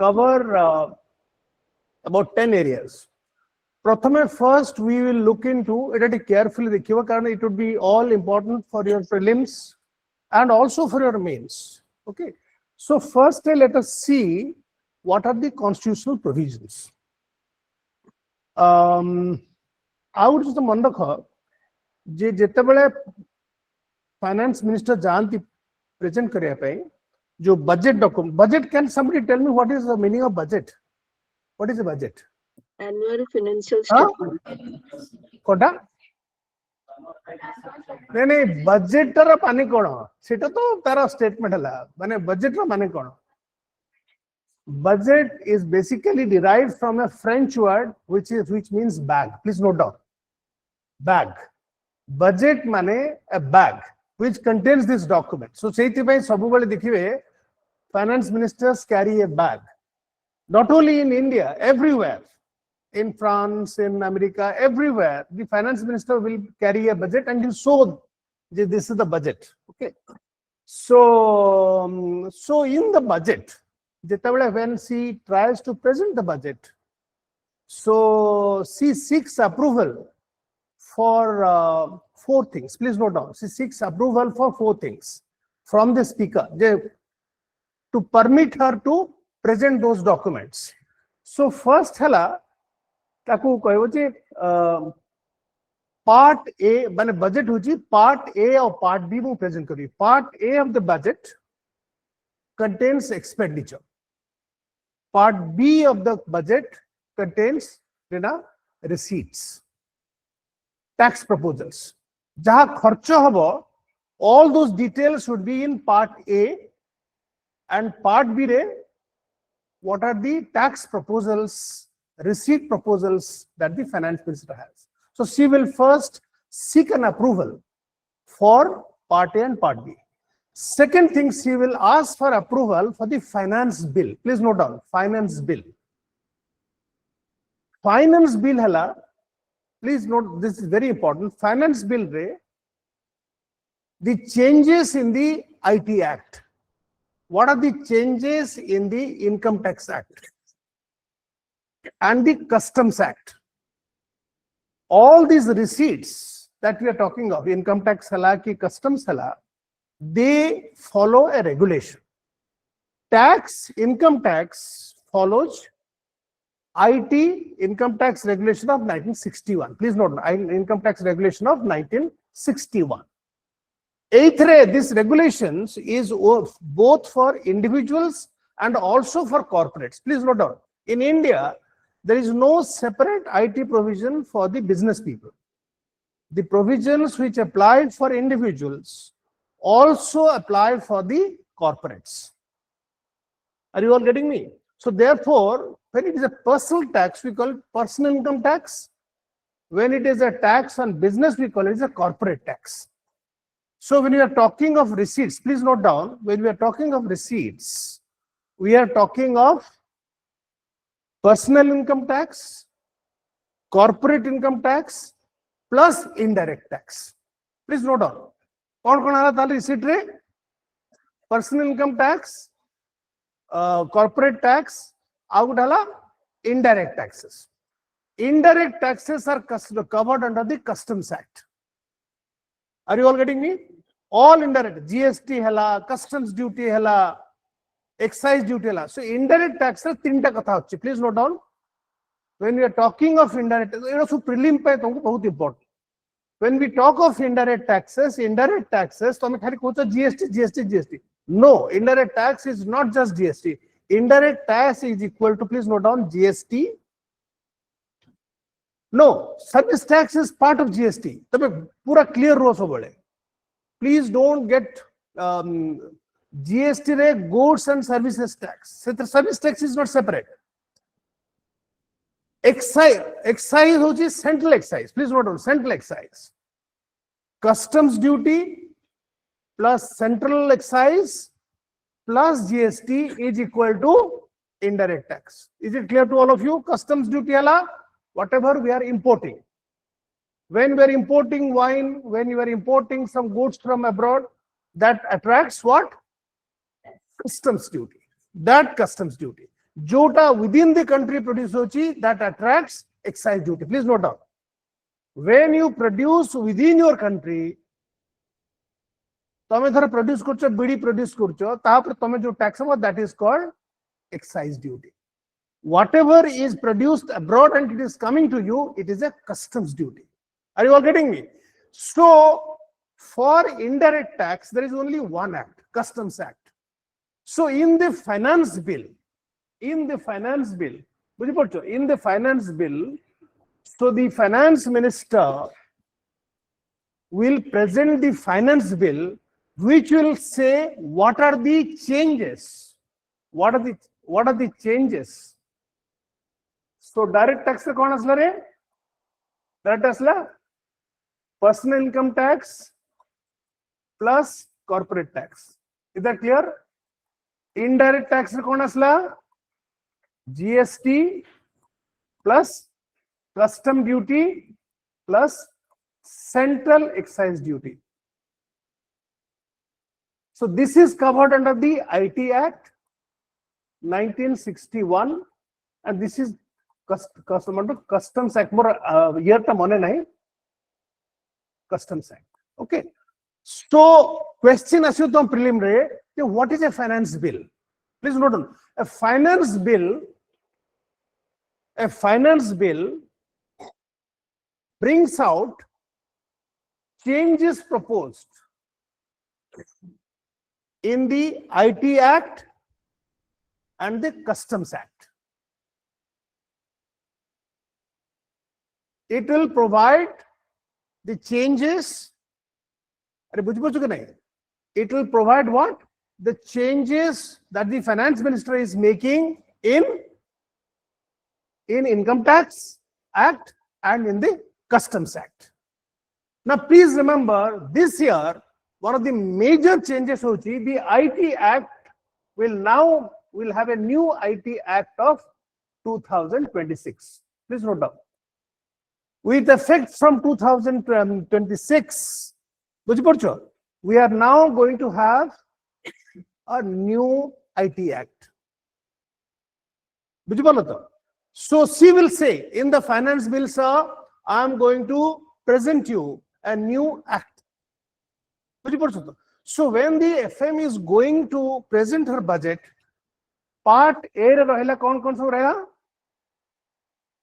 cover about 10 areas. First, we will look into it carefully. It would be all important for your prelims and also for your mains. Okay. So first, let us see what are the constitutional provisions. I would just mandakha je jetebale finance minister janti present kariya pai jo budget document. Budget, can somebody tell me what is the meaning of budget? What is a budget? Annual financial statement. Kota नहीं budget टर पानी कोण सेटा तो तारा statement हला माने budget रा माने कोण. Budget is basically derived from a French word which means bag. Please note down. Bag. Budget mane a bag which contains this document. So seiti pai sabubale dikhibe finance ministers carry a bag. Not only in India, everywhere. In France, in America, everywhere, the finance minister will carry a budget and he'll show this is the budget. Okay. So in the budget, when she tries to present the budget, so she seeks approval for 4 things. Please note down. She seeks approval for 4 things from the speaker to permit her to present those documents. So first, hela ताकू कहबो जे part A माने budget होची part A और part B मु present करी. Part A of the budget contains expenditure. Part B of the budget contains receipts, tax proposals. जहाँ खर्च हबो, all those details should be in part A, and part B रे what are the tax proposals, receipt proposals that the finance minister has. So she will first seek an approval for part A and part B. Second thing, she will ask for approval for the finance bill. Please note down, finance bill. Finance bill hala, please note, this is very important. Finance bill re, the changes in the IT Act. What are the changes in the Income Tax Act and the Customs Act? All these receipts that we are talking of, income tax hala ki customs hala, they follow a regulation. Income tax follows IT, Income Tax Regulation of 1961. Please note, Income Tax Regulation of 1961. This regulations is both for individuals and also for corporates. Please note down, in India, there is no separate IT provision for the business people. The provisions which apply for individuals also apply for the corporates. Are you all getting me? So therefore, when it is a personal tax, we call it personal income tax. When it is a tax on business, we call it a corporate tax. So when we are talking of receipts, please note down, when we are talking of receipts, we are talking of personal income tax, corporate income tax, plus indirect tax. Please note down. Receipt re? Personal income tax, corporate tax, indirect taxes. Indirect taxes are covered under the Customs Act. Are you all getting me? All indirect, GST hela, customs duty hela, excise duty hela. So indirect taxes tinta katha hochi. Please note down. When we are talking of indirect, it also prelim pe tumko bahut important. When we talk of indirect taxes, to hame khali kocha GST. No, indirect tax is not just GST. Indirect tax is equal to, please note down, GST. No, service tax is part of GST. तबे पूरा clear रो सो बड़े. Please don't get GST re goods and services tax. Service tax is not separate. Excise होची central excise. Please note down, central excise. Customs duty plus central excise plus GST is equal to indirect tax. Is it clear to all of you? Customs duty hala, whatever we are importing. When we are importing wine, when you are importing some goods from abroad, that attracts what? Customs duty. That customs duty. जोटा within the country produce होची that attracts excise duty. Please note down. When you produce within your country, तमे धर produce करछो बीड़ी produce करछो तापर तमे जो tax हो that is called excise duty. Whatever is produced abroad and it is coming to you, it is a customs duty. Are you all getting me? So for indirect tax, there is only one act, Customs Act. So in the finance bill, so the finance minister will present the finance bill, which will say what are the changes. What are the changes? So direct tax se kaun asla re? Direct asla personal income tax plus corporate tax. Is that clear? Indirect tax se kaun asla? GST plus custom duty plus central excise duty. So this is covered under the IT Act 1961, and this is Customs Act. More year ta mone nahi. Customs Act. Okay. So question asyo tom prelim re, what is a finance bill? Please note down. A finance bill brings out changes proposed in the IT Act and the Customs Act. It will provide the changes. It will provide what? The changes that the finance minister is making in Income Tax Act and in the Customs Act. Now please remember, this year one of the major changes hochi, the IT Act will have a new IT Act of 2026. Please note down. With effect from 2026, we are now going to have a new IT Act. So she will say in the finance bill, sir, I am going to present you a new act. So when the FM is going to present her budget, part A rahela kaun kaun sa rahega?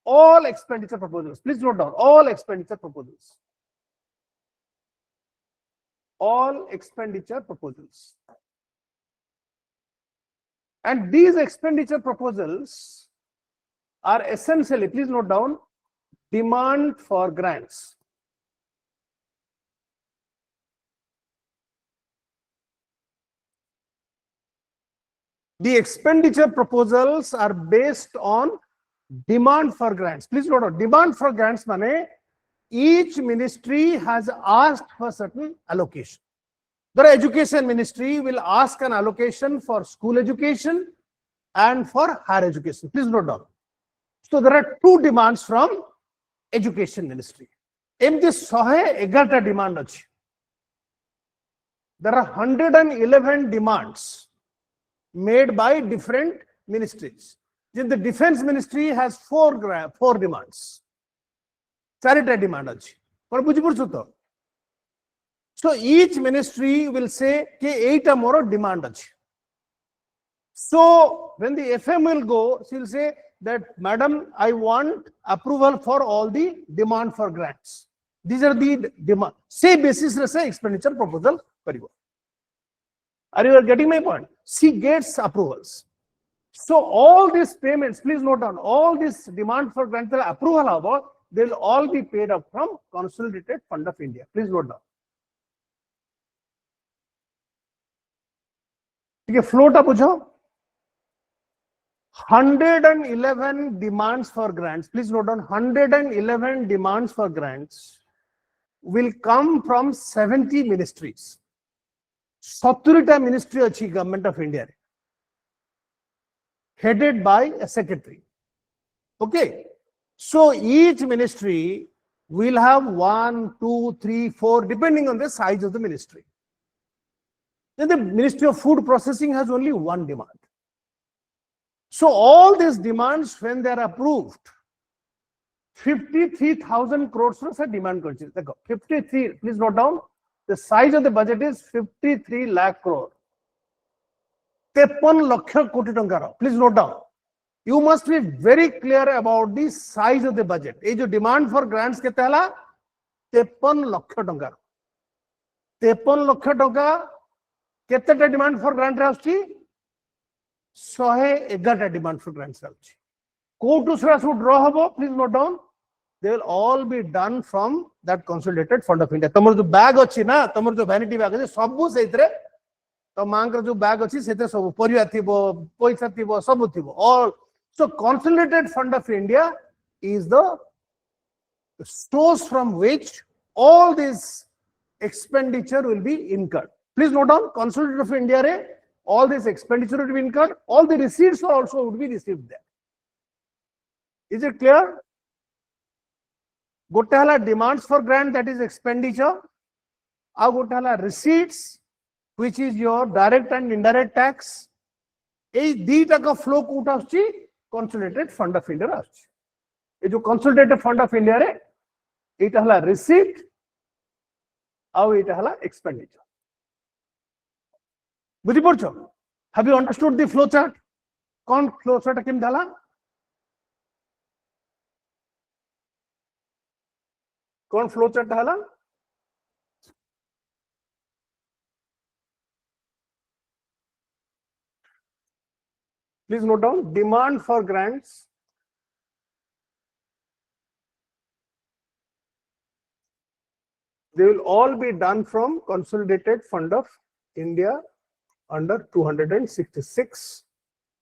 All expenditure proposals. Please note down, all expenditure proposals. All expenditure proposals. And these expenditure proposals are essentially, please note down, demand for grants. The expenditure proposals are based on demand for grants. Please note down, demand for grants mane each ministry has asked for certain allocation. The education ministry will ask an allocation for school education and for higher education. Please note down. So there are two demands from education ministry. Emti 111 demand achi. There are 111 demands made by different ministries. The defense ministry has four demands. Charity demand achi. So each ministry will say ke 8 more demand achi. So when the FM will go, she will say that, madam, I want approval for all the demand for grants. These are the demand. Say basis say expenditure proposal. Are you getting my point? She gets approvals. So all these payments, please note down, all this demand for grant approval, they will all be paid up from Consolidated Fund of India. Please note down. Okay, float up 111 demands for grants. Please note down, 111 demands for grants will come from 70 ministries. 70 ministry achi Government of India, headed by a secretary. Okay, so each ministry will have 1, 2, 3, 4, depending on the size of the ministry. Then the Ministry of Food Processing has only one demand. So all these demands, when they are approved, 53,000 crores ର ସେ demand କରିଛି ଦେଖ 53, please note down, the size of the budget is 53 lakh crore, 53 ଲକ୍ଷ କୋଟି ଟଙ୍କାର, please note down. You must be very clear about the size of the budget. ये जो demand for grants केते हला 53 लक्ष टंका, 53 लक्ष टंका केतेटा demand for grant रे आछी 111 demand for grants रे आछी. कोटू सरा सु ड्रॉ हबो, please note down, they will all be done from that consolidated fund of India. तमर जो बैग अछि ना, तमर जो vanity bag अछि सब सेइतरे तो मांकर जो बैग अछि सेते सब परिया थिबो, पैसा थिबो, सब थिबो all. So consolidated fund of India is the source from which all this expenditure will be incurred. Please note down, consolidated of India re all this expenditure will be incurred, all the receipts also would be received there. Is it clear? गोटे हला demands for grant, that is expenditure, आ गोटे हला receipts, which is your direct and indirect tax. ए दीटा का flow coat आछी consolidated fund of India आछी. ए जो consolidated fund of India रे एटा हला receipt आउ एटा हला expenditure. बुझी पड़छो? Have you understood the flow chart? कौन flow chart केम डाला? कौन flow chart डाला? Please note down, demand for grants, they will all be done from consolidated fund of India under 266.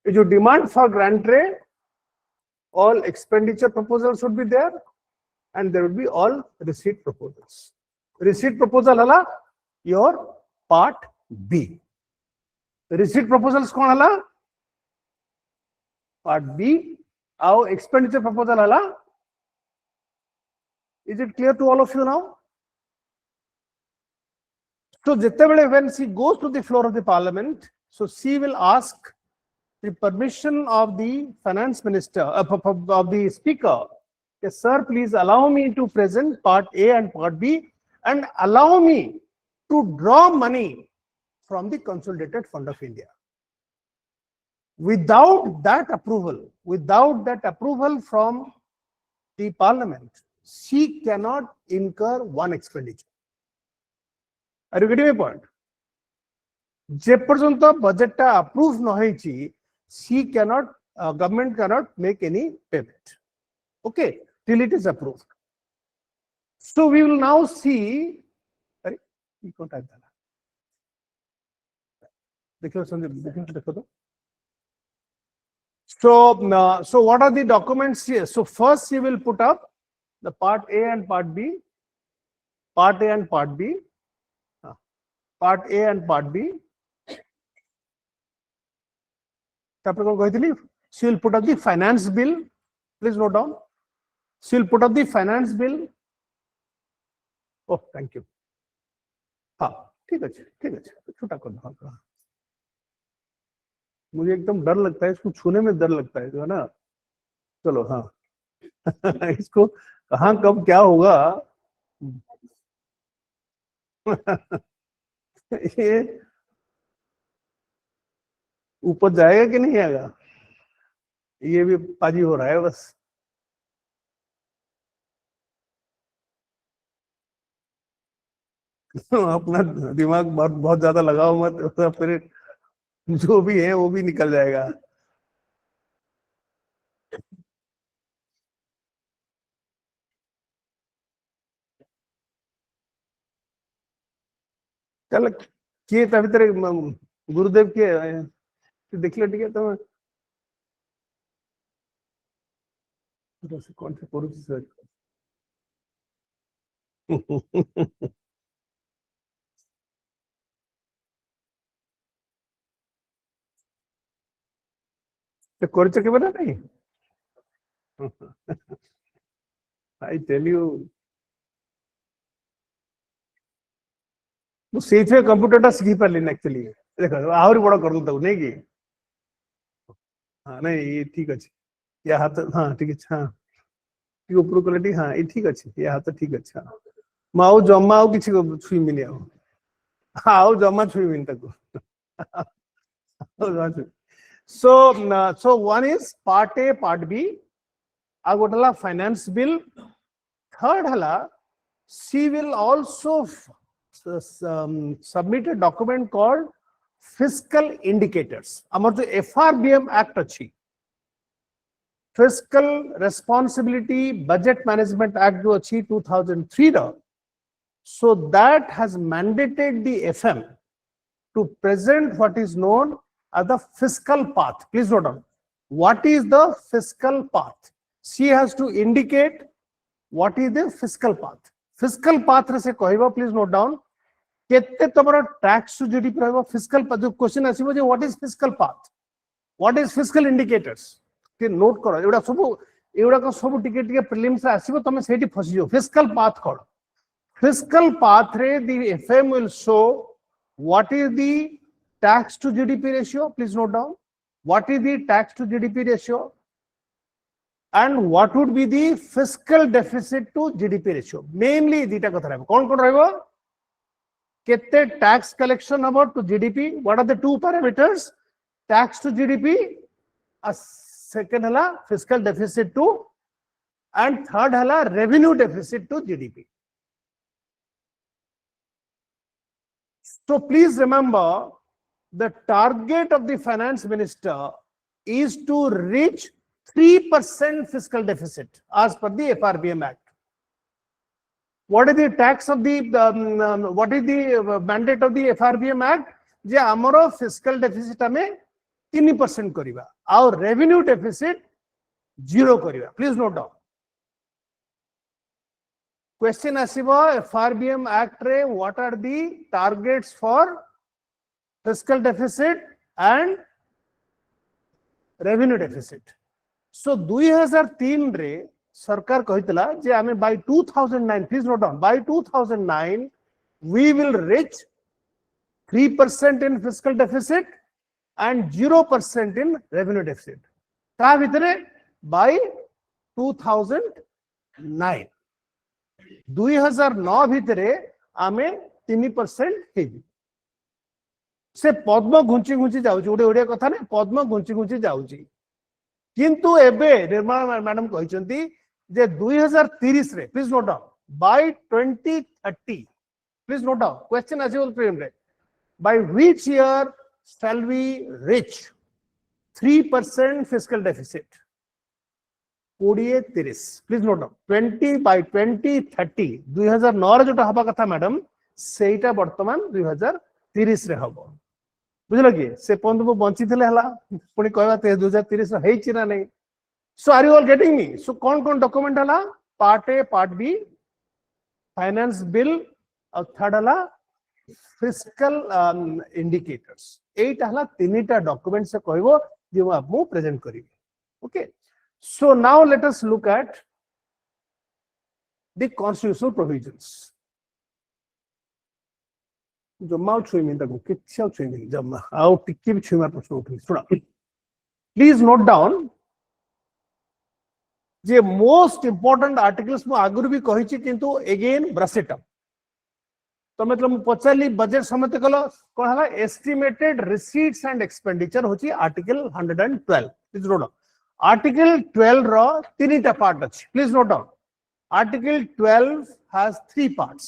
If you demand for grant rate, all expenditure proposals should be there, and there will be all receipt proposals. Receipt proposal hala your part B. Receipt proposals कौन hala? Part B. Our expenditure proposal hala. Is it clear to all of you now? So when she goes to the floor of the parliament, so she will ask the permission of the finance minister, of the speaker. Yes, sir, please allow me to present part A and part B, and allow me to draw money from the consolidated fund of India. Without that approval from the parliament, she cannot incur one expenditure. Are you getting my point? जे पर्यंत budget ta approve न होईची, she cannot, government cannot make any payment. Okay, till it is approved. So we will now see. So what are the documents here? So first she will put up the part A and part B. Part A and part B. Part A and part B. She will put up the finance bill. Please note down. She will put up the finance bill. Oh, thank you. हाँ, ठीक है, छोटा कर दो. मुझे एकदम डर लगता है, इसको छूने में डर लगता है, जो है ना. चलो हाँ. इसको कहाँ कब क्या होगा. ये ऊपर जाएगा कि नहीं आएगा, ये भी पाजी हो रहा है बस. अपना दिमाग बहुत ज्यादा लगाओ मत, फिर जो भी है वो भी निकल जाएगा. चल किए तभी तेरे गुरुदेव के देख लो, ठीक है. तो कौन से पुरुष से तो करछ के बना नहीं. I tell you, ମୁଁ ସେଇଥିରେ କମ୍ପ୍ୟୁଟରଟା ଶିଖି ପାରିଲିନି actually. ଦେଖ ଆହୁରି ବଡ କରିଦେଉ ତାକୁ, ନାଇଁ କି? हाँ नहीं ये ठीक अच्छे या हाथ हाँ ठीक है हाँ ये ऊपर क्वालिटी हाँ ये ठीक अच्छे ये हाथ ठीक अच्छे हाँ मैं आउ जमा आउ किसी को छुईमिनी आउ हाँ आउ जमा छुईमिनी तक so one is part A part B uh गोटला finance bill third हला she will also submit a document called fiscal indicators हमर जो FRBM act अच्छी fiscal responsibility budget management act जो अच्छी 2003 रा so that has mandated the FM to present what is known as the fiscal path. Please note down. What is the fiscal path? She has to indicate what is the fiscal path. Fiscal path रे से कहिबा please note down. केते तमरा tax to GDP रहबा fiscal path जो question आसीबो J what is fiscal path? What is fiscal indicators? के note करो एउडा को सब टिके prelims रे आसीबो तमे सेठी फसी जो fiscal path करो. Fiscal path रे the FM will show what is the tax to GDP ratio, please note down. What is the tax to GDP ratio? And what would be the fiscal deficit to GDP ratio? Mainly, dita kotha rahebo. Kon rahebo? Kette tax collection about to GDP? What are the two parameters? Tax to GDP. A second hala fiscal deficit to, and third hala revenue deficit to GDP. So please remember, the target of the finance minister is to reach 3% fiscal deficit as per the FRBM Act. What is the tax of the, what is the mandate of the FRBM Act? J आमरो fiscal deficit हमें 3% करिबा, और revenue deficit 0 करिबा. Please note down. Question asibo FRBM Act re what are the targets for fiscal deficit and revenue deficit? So 2003 re sarkar kahitla je ame by 2009, please note down, by 2009 we will reach 3% in fiscal deficit and 0% in revenue deficit. Ka bhitere by 2009. 2009 भितरे आमे 3% heavy से पद्म घुंची घुंची जाउची ओडे ओडे कथा ने पद्म घुंची घुंची जाउची किंतु एबे Nirmala madam कहिसंती जे 2030 रे please note down by 2030 please note down question आसीबल प्रेम रे by which year shall we reach 3% fiscal deficit 2030 please note down 20 by 2030 2009 रे जोटा हबा कथा मैडम सेटा वर्तमान 2030 रे हबो बुझलो कि से पंद को बंची थिले हला पुनी कहबा 2030 रे हेछि ना नै. So are you all getting me? So कोन डॉक्यूमेंट हला part A part B finance bill और थर्ड हला फिस्कल इंडिकेटर्स. एटा हला तीनटा डॉक्यूमेंट से कहबो जे मु प्रेजेंट करिवि. Okay. So now let us look at the constitutional provisions. जम्मा छुईमिन तक किच्छा छुईमिन जम्मा आउ टिक्की भी छुईमार प्रश्न उठि सुना. Please note down J most important articles मु आगुर भी कहिछि किंतु अगेन ब्रश इट अप. तो मतलब मु पचारली बजेट समिति कलो कोन हला एस्टिमेटेड रिसीट्स एंड एक्सपेंडिचर होछि article 112. Please note down. Article 12 रो तीनटा पार्ट अछि. Please note down. Article 12 has three parts.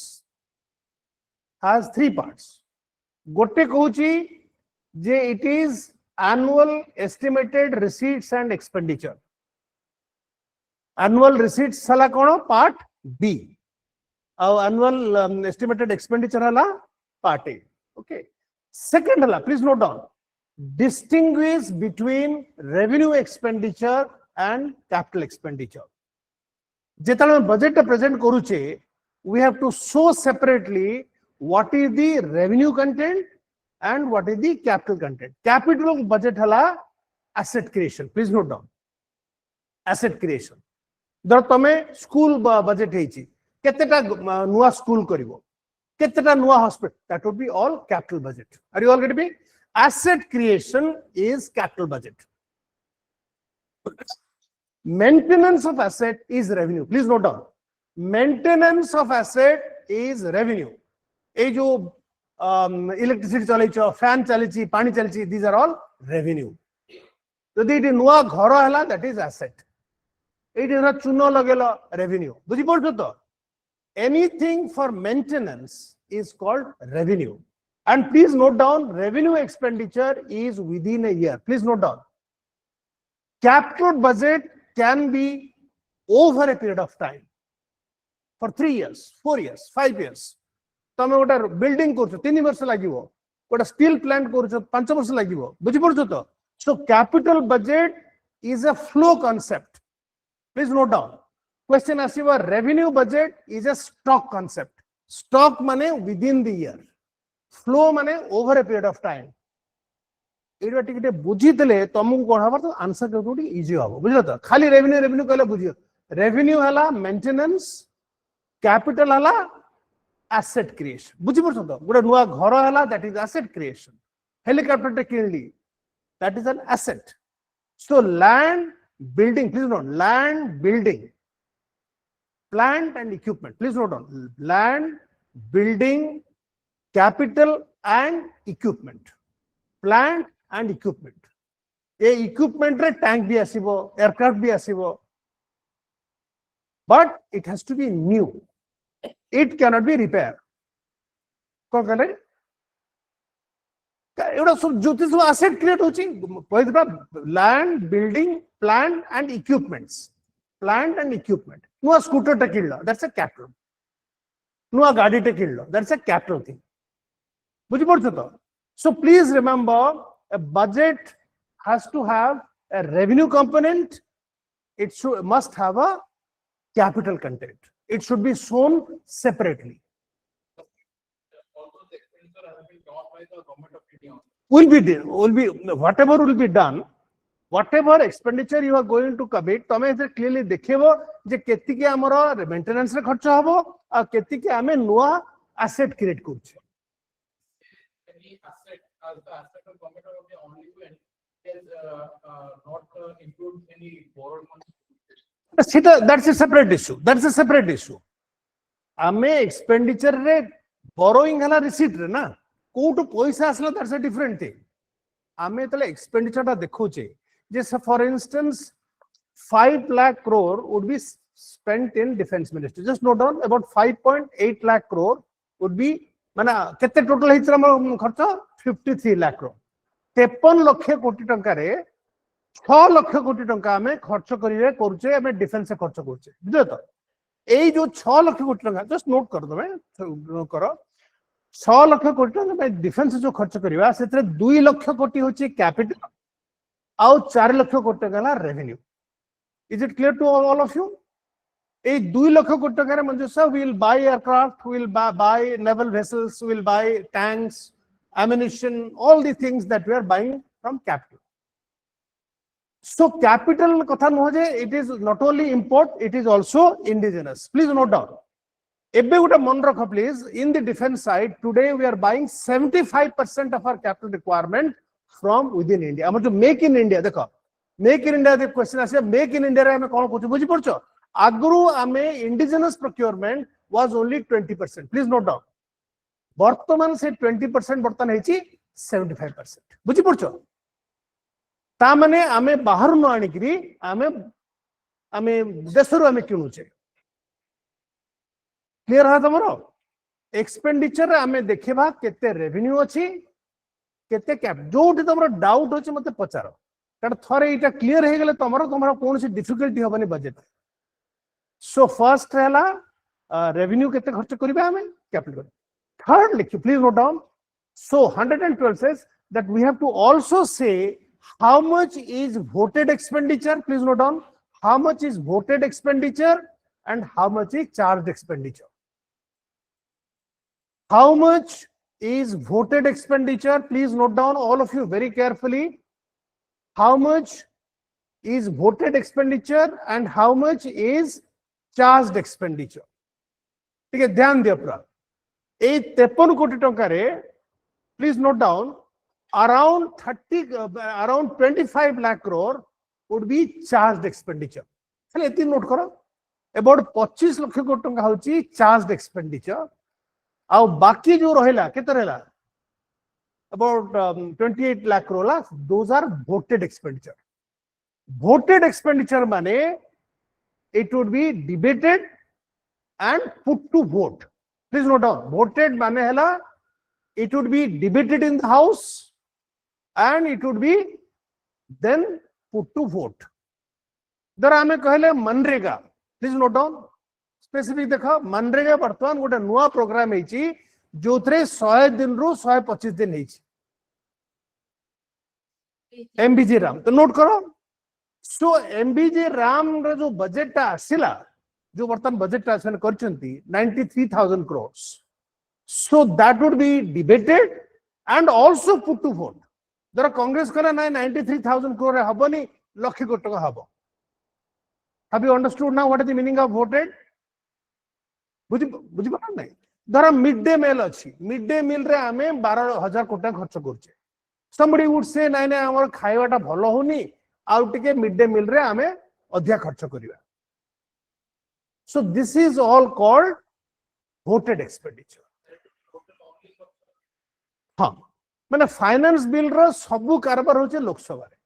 गोटे कहूची जे it is annual estimated receipts and expenditure. Annual receipts हला कोन पार्ट B और annual estimated expenditure हला part A. Okay. Second हला please note down. Distinguish between revenue expenditure and capital expenditure. जेतले budget present करूचे we have to show separately what is the revenue content and what is the capital content. Capital budget हला asset creation. Please note down. Asset creation. धर तमे school budget हेछि केतेटा नुवा school करिवो केतेटा नुवा hospital that would be all capital budget. Are you all getting me? Asset creation is capital budget. Maintenance of asset is revenue. Please note down. Maintenance of asset is revenue. ये जो electricity चलेचो, fan चलेची, पानी चलेची, these are all revenue. यदि ये नुआ घर हला, that is asset. ये जो चुनो लगेला revenue. बुझी पड़ो तो? Anything for maintenance is called revenue. And please note down, revenue expenditure is within a year. Please note down. Capital budget can be over a period of time. For 3 years, 4 years, 5 years. तमे गोटे building करछो 3 वर्ष लागिवो, गोटे steel plant करछो 5 वर्ष लागिवो, बुझी पड़छो तो? So capital budget is a flow concept. Please note down. Question asiba, revenue budget is a stock concept. Stock mane within the year. Flow mane over a period of time. एटा टिके बुझी देले तुमको कोन हबा तो answer करतो easy हबो, बुझलो तो? खाली रेवेन्यू कहले बुझियो। रेवेन्यू हला मेंटेनेंस, कैपिटल हला asset creation. बुझी पड़छो तो? गोटे नुआ घर हला, that is asset creation. Helicopter टे Kinley, that is an asset. So land building, please note, land building, plant and equipment. Please note down, land building, capital and equipment, plant and equipment. A equipment रे tank भी आसीबो, aircraft भी आसीबो, but it has to be new. It cannot be repaired. कौन कहले? एवढा सब ज्योतिष asset create होची, पहिला land, building, plant and equipments. Plant and equipment. नुआ scooter टे किनलो, that's a capital. नुआ गाड़ी टे किनलो, that's a capital thing. बुझी पड़छो तो? So please remember, a budget has to have a revenue component. It must have a capital content. It should be shown separately. Also, the expenditure has been caused by the government of India. Whatever will be done, whatever expenditure you are going to commit, तमे से clearly देखेबो जे केतिके हमरो maintenance रे खर्च हबो आ केतिके हमें नुआ asset create करछे. Any asset as the asset of government of India only when it is not include any borrowed money. That's a separate issue. That's a separate issue. आमे expenditure रे borrowing हला receipt रे ना कोटो पैसा आसला, that's a different thing. आमे तले expenditure टा देखोचे जे for instance 5 lakh crore would be spent in defense ministry. Just note down, about 5.8 lakh crore would be माने केते टोटल हितरा हम खर्च 53 लाख crore. 53 लाख कोटी टंका रे 6 लाख कोटी टंका हमें खर्च करिवे करछे, हमें डिफेंस से खर्च करछे, बुझलो तो? एई जो 6 लाख कोटी टंका जस्ट नोट कर दमे करो, 6 लाख कोटी टंका में डिफेंस जो खर्च करिवा सेतरे 2 लाख कोटी होची कैपिटल आउ 4 लाख कोटी टंका revenue. Is it clear to all of you? ए 2 लाख कोटी टंका रे म्हणजे sir will buy aircraft, will buy naval vessels, will buy tanks, ammunition, all the things that we are buying from capital. So capital katha noje, it is not only import, it is also indigenous. Please note down. Ebbe gote mon rakho please, in the defense side today we are buying 75% of our capital requirement from within India. Amar to make in India, dekho make in India the question ase make in India re ame kon kochu buji porcho agru ame indigenous procurement was only 20%. Please note down. बर्तमान से 20% बर्तन है 75%. बुझी पड़छो? ता माने आमे बाहर न आनी करी आमे देशरु आमे किनुचे. क्लियर है तमरो? एक्सपेंडिचर आमे देखेबा केते रेवेन्यू अछि, केते कैप. जोठी तमरो डाउट होछि मते पचारो. कारण थरे इटा क्लियर हे गेले तमरो कोन से डिफिकल्टी होबनी बजेट. सो फर्स्ट रहला रेवेन्यू केते खर्च करिबा आमे capital. Thirdly, please note down. So 112 says that we have to also say how much is voted expenditure. Please note down how much is voted expenditure and how much is charged expenditure. How much is voted expenditure? Please note down all of you very carefully. How much is voted expenditure and how much is charged expenditure. ठीक है, ध्यान दियो पूरा. 53 कोटी टंका रे please note down around 25 lakh crore would be charged expenditure. Khali eti note karo. About 25 lakh कोटी टंका होची charged expenditure. ଆଉ बाकी जो रहेला केते रहेला? About 28 lakh crore, those are voted expenditure. Voted expenditure mane, it would be debated and put to vote. Please note down, voted mane hela, it would be debated in the house and it would be then put to vote. There ame kahele MNREGA. Please note down, specific देखा मनरेगा वर्तमान गोटे नुआ programme हेची जोथरे 100 दिन रु 125 दिन हेची. MBG Ram तो नोट करो. सो MBG राम रे जो बजेट टा आसिला जो वर्तमान बजेट टा आसन करचंती 93,000 crores. So that would be debated and also put to vote. There Congress kala 93,000 crore habani lakh कोटी टका habo. Have you understood now what is the meaning of voted? बुझी पा नहीं. धर मिड डे मील अच्छी mid day meal रे आमे 12,000 कोटी खर्च करछे. Somebody would say नाइ नाइ हमर खाइबाटा भलो होनी आउ टिके मिड डे मील रे आमे अधिया खर्च करिवा. So this is all called voted expenditure. हाँ माने फाइनेंस बिल रो सबु कारबार होचे लोकसभा रे.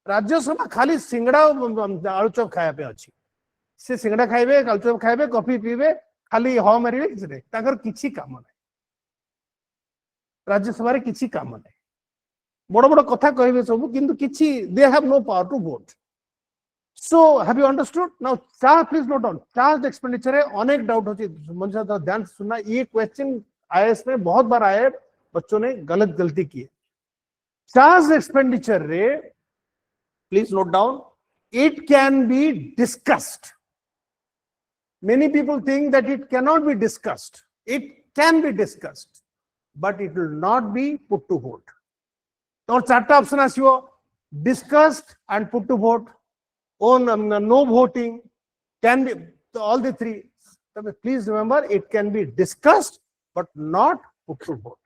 राज्यसभा खाली सिंगड़ा आलू चॉप खाया पे अच्छी. से सिंगड़ा खाइबे आलू चॉप खाइबे कॉफी पीबे खाली ह मारिबे किछ रे ताकर किछि काम नै. राज्यसभा रे किछि काम नै. बड़ बड़ कथा कहबे सब किंतु किछि they have no power to vote. So have you understood? Now please note down charged expenditure है अनेक डाउट होती मंशा तो ध्यान से सुनना. ये क्वेश्चन IAS में बहुत बार आए बच्चों ने गलती की है. Charged expenditure रे please note down it can be discussed. Many people think that it cannot be discussed. It can be discussed but it will not be put to vote. और चारटा ऑप्शन आसियो discussed and put to vote. On no voting can be all the three. Please remember it can be discussed but not put to vote.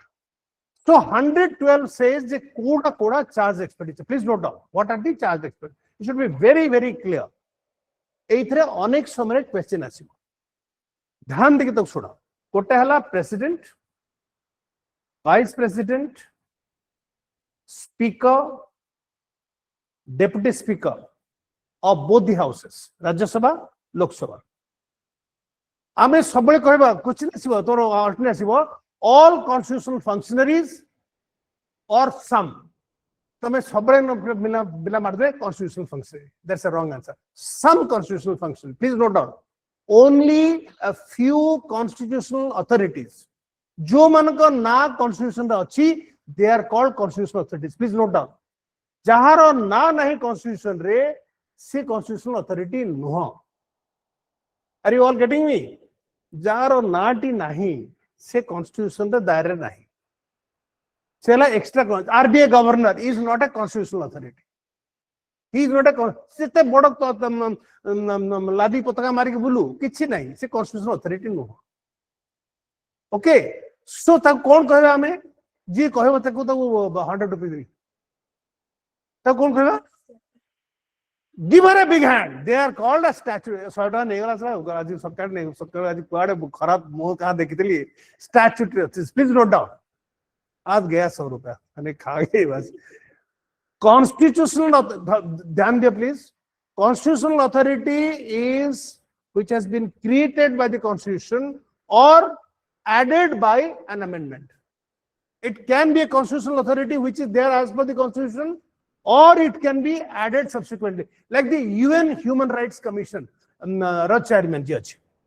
So 112 says the koda charge expenditure. Please note down what are the charge expenditure. It should be very clear. एइथरे अनेक समय question आसीबो. ध्यान देके तक सुना. कोटे हला president, vice president, speaker, deputy speaker of both the houses, Rajya Sabha, Lok Sabha. आमे सबले कहबा क्वेश्चन आसीबो तोर alternate आसीबो all constitutional functionaries or some. तमे सबले बिना मार दे constitutional functionary. That's a wrong answer. Some constitutional functionaries. Please note down. Only a few constitutional authorities. जो मन को ना constitution रे अछि they are called constitutional authorities. Please note down. जहारो ना नहीं constitution रे से constitutional authority नुह. Are you all getting me? Jar और नाटी नहीं से constitution रे दायरे नहीं. चला extra RBI governor is not a constitutional authority. He is not a सिते बड़ लादी पताका मारी के बुलू किछि नहीं से constitutional authority नुह. Okay, so तब कौन कहबे हमें जी कहबे तको तो 100 रुपए तब कौन कहबे. Give her a big hand. They are called a statute. Sorta नेगला सा होगा आज सरकार आज कुआड़े खराब मुंह कहाँ देखितली statutory. Please note down. आज गया 100 रुपया अने खा गए बस. Constitutional ध्यान दिया please. Constitutional authority is which has been created by the constitution or added by an amendment. It can be a constitutional authority which is there as per the constitution, or it can be added subsequently, like the UN Human Rights Commission. Chairman ji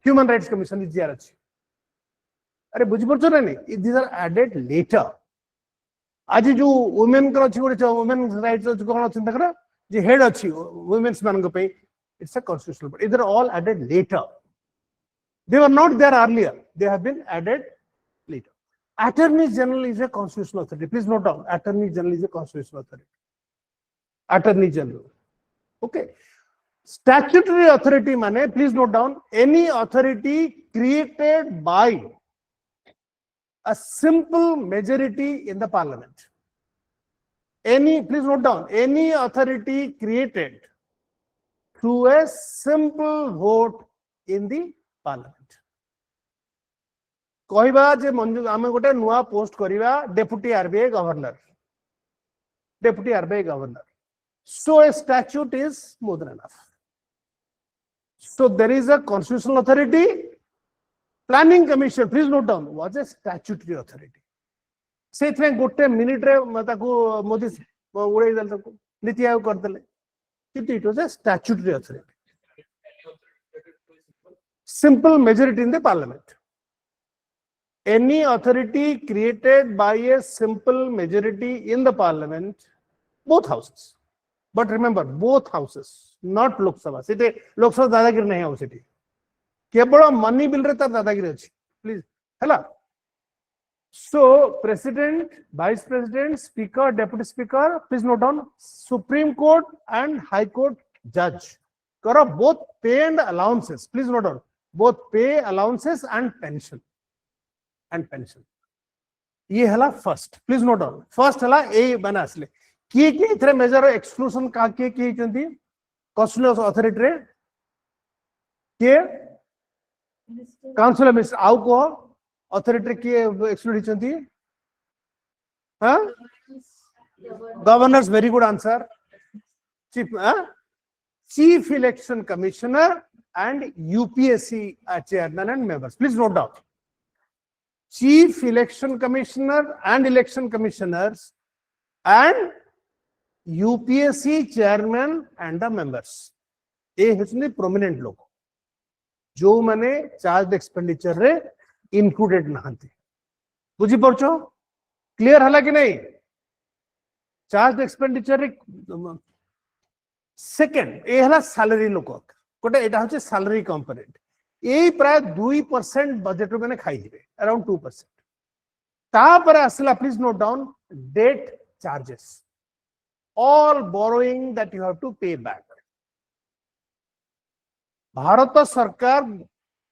Human Rights Commission is there. अरे बुझी पड़छो ना नहीं. These are added later. आज जो women का अच्छी कोई women's rights जो कौन चिंता करा जी head अच्छी women's मान को पे it's a constitutional, but these are all added later. They were not there earlier. They have been added later. Attorney General is a constitutional authority. Please note down. Attorney General is a constitutional authority. Attorney General. Okay. Statutory authority mane, please note down, any authority created by a simple majority in the parliament. Any, please note down, any authority created through a simple vote in the parliament. कहबा जे मंजू आमे गोटे नुआ post करिवा deputy RBI governor, deputy RBI governor. So a statute is more than enough. So there is a constitutional authority. Planning Commission, please note down, was a statutory authority. Say thing gote minute re mataku modi udai dal taku niti ayog kar dele. It was a statutory authority. Simple majority in the parliament. Any authority created by a simple majority in the parliament, both houses. But remember, both houses, not Lok Sabha. Site Lok Sabha dadagiri nahi ho site. Kebala money bill re tar dadagiri achi. Please, hela. So, President, Vice President, Speaker, Deputy Speaker, please note down, Supreme Court and High Court Judge. Kara both pay and allowances. Please note down, both pay, allowances and pension. And pension. ये हला first. Please note down. First हला A बना असले. किए इतने measure exclusion का किए चंदी constitutional authority रे किए council of minister आउ को authority किए exclude चंदी हाँ governors very good answer. Chief Election Commissioner and UPSC chairman and members. Please note down. Chief Election Commissioner and election commissioners and UPSC chairman and the members. ये है prominent लोग जो मैंने charged expenditure रे included नहांती. बुझी पड़चो? Clear हला कि नहीं? Charged expenditure रे second ये हला salary लोग कोटे एटा होचे salary component. ये प्राय 2% बजट में खाई दिबे around 2%. ता पर असला please note down debt charges, all borrowing that you have to pay back. Bharat सरकार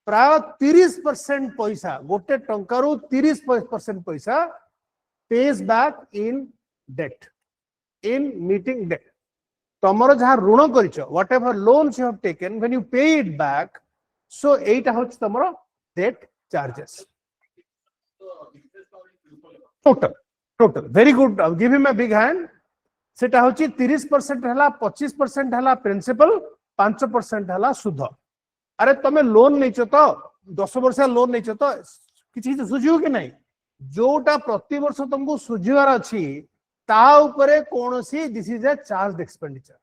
प्राय 30% पैसा गोटे टंकारु 30% पैसा pays back in debt, in meeting debt. तमरो जहां ऋण करिचो whatever loans you have taken, when you pay it back, so 8 house tomorrow debt charges. Total. Very good. I'll give him a big hand. Seta hochi 30% hela, 25% hela principal, 5% hela sudha. अरे तमे loan नहीं चतो 10 वर्ष loan नहीं चतो किछि सुझियो कि नहीं जोटा प्रति वर्ष तुमको सुझिवार अछि ता ऊपरे कोनोसी this is a charge expenditure.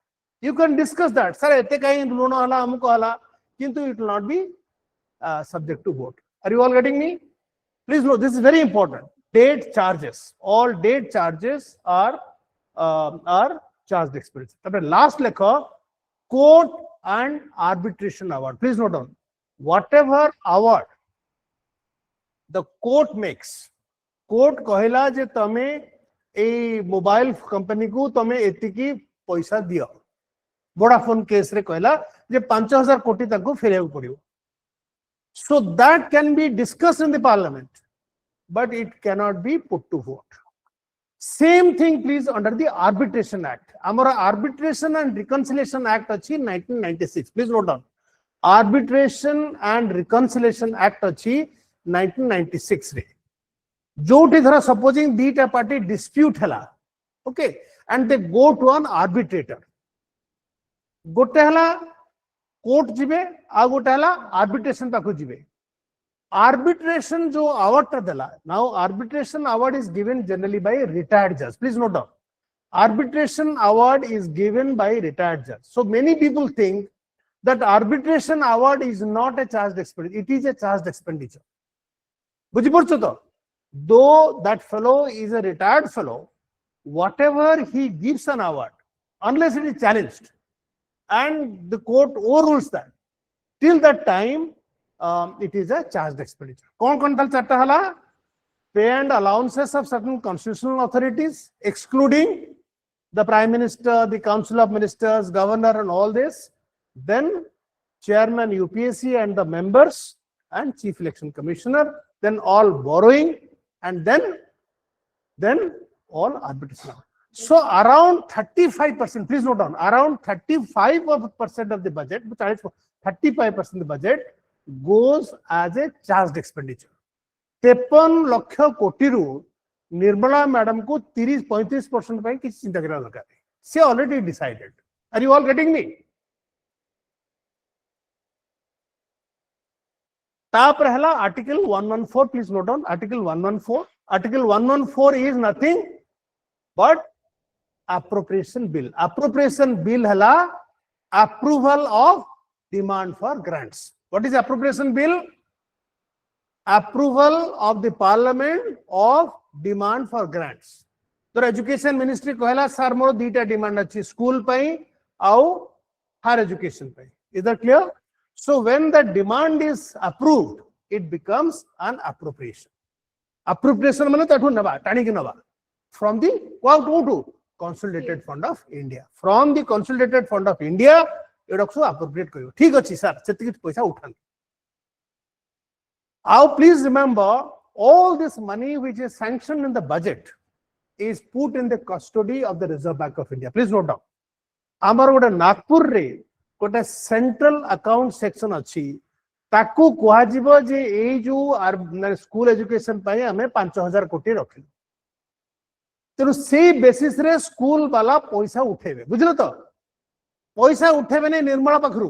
You can discuss that. Sir, एते काई लोन हला हमको हला किंतु it will not be subject to vote. Are you all getting me? Please note, this is very important. Date charges, all date charges are charged expenses. Then last lekha, court and arbitration award. Please note down, whatever award the court makes, court कहला जे तमे ए mobile company को तमे एतिकी पैसा दियो. Vodafone case रे कहला जे 5000 कोटी तक फेरे पड़ियो. So that can be discussed in the parliament, but it cannot be put to vote. Same thing please under the Arbitration Act. Amara Arbitration and Reconciliation Act achi 1996. Please note down. Arbitration and Reconciliation Act achi 1996 re. Joti dhara supposing dita party dispute hela, okay, and they go to an arbitrator. गोटे हला court जिबे आ गोटे हला arbitration पाखु जिबे. Arbitration जो award ता देला, now arbitration award is given generally by retired judge. Please note down, arbitration award is given by retired judge. So many people think that arbitration award is not a charged expenditure. It is a charged expenditure. बुझी पड़छो तो? Though that fellow is a retired fellow, whatever he gives an award, unless it is challenged and the court overrules that, till that time it is a charged expenditure. कौन tal चारटा हला? Pay and allowances of certain constitutional authorities, excluding the Prime Minister, the Council of Ministers, Governor and all this, then Chairman UPSC and the members and Chief Election Commissioner, then all borrowing, and then all arbitration. So around 35%, please note down, around 35% of the budget, 35% of the budget goes as a charged expenditure. 53 लक्ष कोटी रु Nirmala madam को 30-35% पे किसी चिंता करना लगा है. She already decided. Are you all getting me? ताप रहला Article 114, please note down, Article 114. Article 114 is nothing but appropriation bill. Appropriation bill hela approval of demand for grants. What is appropriation bill? Approval of the parliament of demand for grants. So education ministry कहला sir मोर दीटा demand अच्छी school पे आउ higher education पे. Is that clear? So when the demand is approved, it becomes an appropriation. Appropriation माने ताठू नवा टाणी की नवा from the what to Consolidated Fund of India. From the Consolidated Fund of India, it also appropriate करियो. ठीक अछि sir, सेतिक पैसा उठान. Now please remember, all this money which is sanctioned in the budget is put in the custody of the Reserve Bank of India. Please note down. आमर गोटे नागपुर रे गोटे central account section अछि. ताकू कुहाजिबो जे ए जो स्कूल एजुकेशन पय हमें 5000 कोटी रखिलु. तेणु से बेसिस रे स्कूल वाला पैसा उठेबे. बुझलो तो पैसा उठेबे ने निर्मला पाखरु.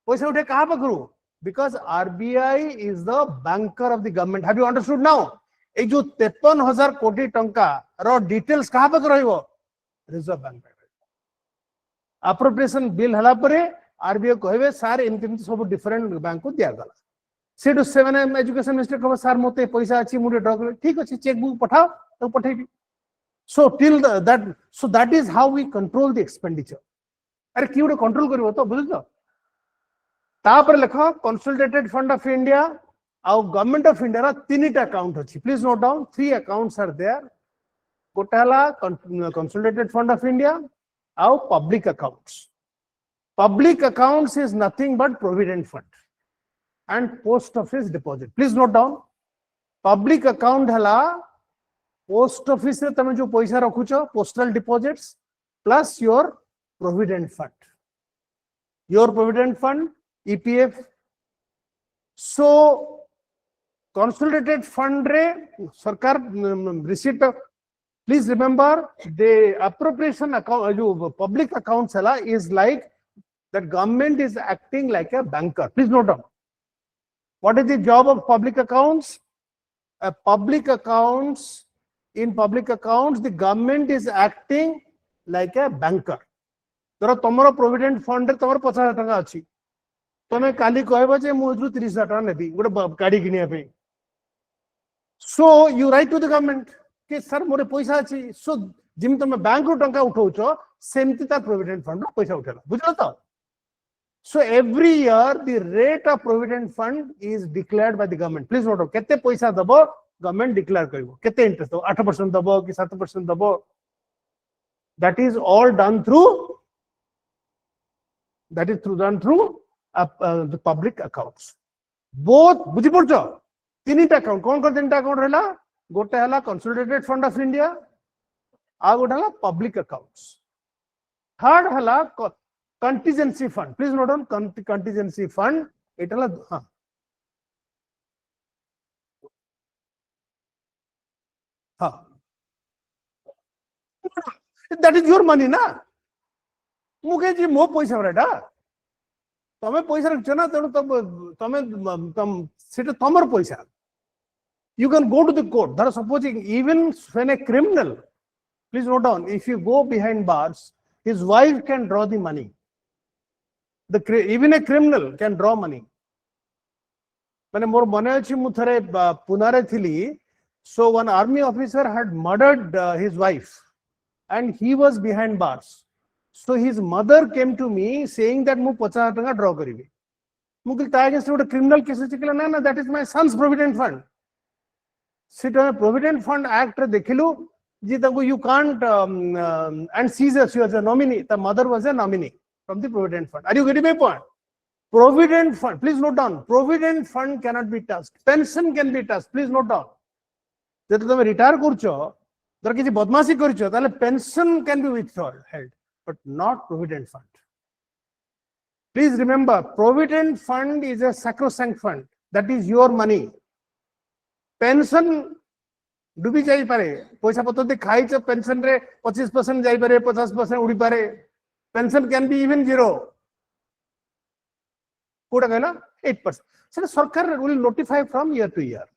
पैसा उठे कहा पाखरु? Because RBI is the banker of the government. Have you understood now? ए जो 53,000 कोटी टंका रो डिटेल्स कहा पाखरु रहइबो? Reserve bank. Appropriation bill हला परे RBI कहबे सर इनके सब डिफरेंट बैंक को दिया गला. सेटु 7 एजुकेशन मिनिस्टर कहबे सर मोते पैसा अछि मुडे ड्रग. ठीक अछि चेक बुक पठाओ तो पठेबी. So till that is how we control the expenditure. अरे की उडे कंट्रोल करिवो तो बुझलो. तापर लेखो Consolidated Fund of India और Government of India रा तीनटा अकाउंट अछि. Please note down, 3 accounts are there. Gotala Consolidated Fund of India और public accounts. Public accounts is nothing but provident fund and post office deposit. Please note down, public account हला post office रे तमे जो पैसा रखुचो postal deposits plus your provident fund. Your provident fund, EPF. So consolidated fund re sarkar receipt. Please remember the appropriation account, public accounts is like that government is acting like a banker. Please note down. What is the job of public accounts? Public accounts, in public accounts, the government is acting like a banker. There are tomorrow provident fund tomorrow 50,000 टका अछि. तमे काली कहबो जे मु 30,000 टका नेबी गोटे गाड़ी किनिया पे. So you write to the government कि सर मोरे पैसा अछि. So जिम तमे बैंक रो टंका उठाउछो सेमति ता provident fund रो पैसा उठेला. बुझलो तो? So every year the rate of provident fund is declared by the government. Please note केते पैसा दबो government declare करिवो. केते इंटरेस्ट दबो 8% दबो कि 7% दबो. That is all done through the public accounts. Both बुझी पड़छो तीनटा अकाउंट कोन कोन तीनटा अकाउंट रहला. गोटे हला Consolidated Fund of India आ गोटे हला public accounts. Third हला contingency fund. Please note down contingency fund. It हला हां हां that is your money na. मुके जी मो पैसा रेडा तमे पैसा रखछ ना तेणु तमे सेटा तमर पैसा. You can go to the court. That is supposing even when a criminal, please note down, if you go behind bars, his wife can draw the money. Even a criminal can draw money. माने मोर मने अछि मु थरे पुनारे थिली. So one army officer had murdered his wife and he was behind bars. So his mother came to me saying that mu 50,000 टका draw करिवे. मु कहली ता अगेंस्ट गोटे क्रिमिनल केस अछि कहला ना that is my son's provident fund. सेटा provident fund act रे देखिलु जी तको you can't and sees as you as a nominee. The mother was a nominee from the provident fund. Are you getting my point? Provident fund, please note down, provident fund cannot be touched. Pension can be touched. Please note down. जब तुम retire करछो धर किसी बदमाशी करिछो ताले pension can B withdrawal held but not provident fund. Please remember, provident fund is a sacrosanct fund. That is your money. Pension डूबी जाई पारे पैसा पत्र दे खाई छ पेंशन रे 25% जाई पारे 50% उड़ी पारे. Pension can be even zero. Quota कहला 8%. So सरकार will notify from year to year.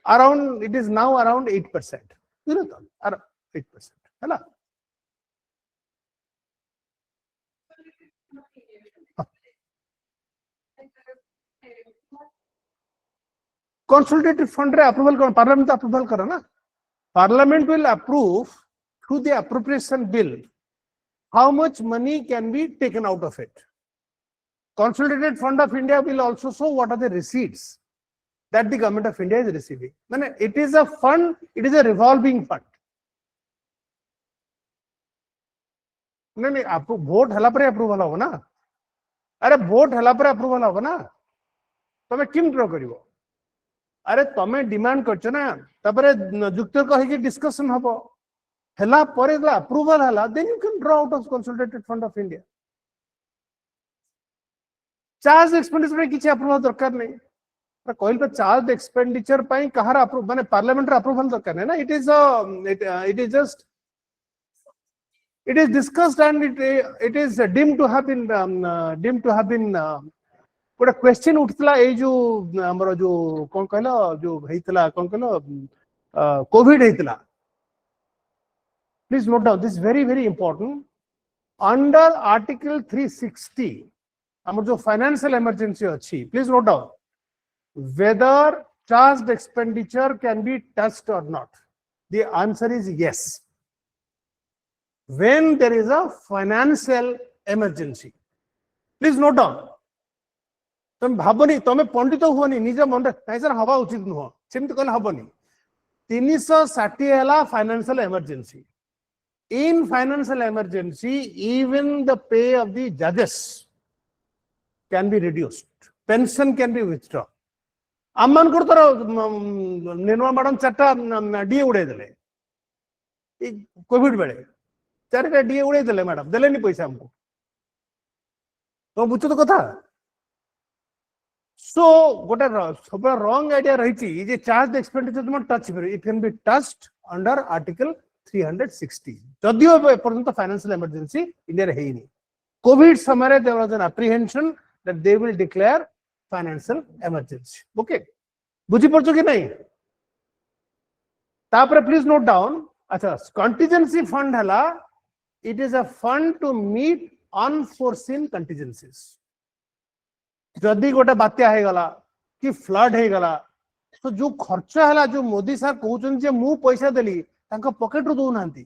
Around it is now around 8%. You know that 8%. हैला. Consolidated fund रे approval कौन parliament approval करा ना. Parliament will approve through the appropriation bill how much money can be taken out of it. Consolidated Fund of India will also show what are the receipts that the government of India is receiving. Then it is a fund, it is a revolving fund. नहीं आपको vote हला पर approval हो ना. अरे vote हला पर approval हो ना. तमे किम ड्रॉ करिवो. अरे तमे डिमांड करछ ना तबरे जुक्त कहि डिस्कशन हबो हला परे अप्रूवल हला then you can draw out of consolidated fund of India. Charge expenditure किछि अप्रूवल दरकार नै. कहल पे चार्ज एक्सपेंडिचर पई कहार अप्रूव माने पार्लियामेंट अप्रूवल दरकार नै ना. It is just it is discussed and it is deemed to have been गोटे क्वेश्चन उठला ए जो हमर जो कोन कहलो जो हेतला कोन कहलो कोविड हेतला. Please note down this very important. Under article 360 हमर जो फाइनेंशियल इमरजेंसी अछि, please note down whether charged expenditure can be touched or not. The answer is yes. When there is a financial emergency, please note down. तुम भावनी तुम पंडित हुआ निज मन नहीं sir हवा उचित नुह सेमती कहले हबनी. 360 है financial emergency. In financial emergency even the pay of the जजेस can be reduced. Pension can be withdraw. आम मान को निर्मला मैडम 4टा डीए उड़े देले कोविड बेले 4टा डीए उड़े देले मैडम देलेनी पैसा हमको. तो बुझ तो कथा. So गोटे सब रॉन्ग आइडिया रही जे चार्ज एक्सपेंडिचर तुम touch it can be touched under article 360 जदियो पर्यंत फाइनेंशियल इमरजेंसी इंडिया रे हेनी. कोविड समय there was an apprehension that they will declare financial emergency. Okay बुझी पड़छ कि नहीं. तापर प्लीज नोट डाउन. अच्छा कंटीजेंसी फंड हला it is a fund to meet unforeseen contingencies. जदि गोटे बात्या है गला कि फ्लड है गला तो जो खर्च है जो मोदी सर कहते मु पैसा देली पॉकेट रू दो नांती.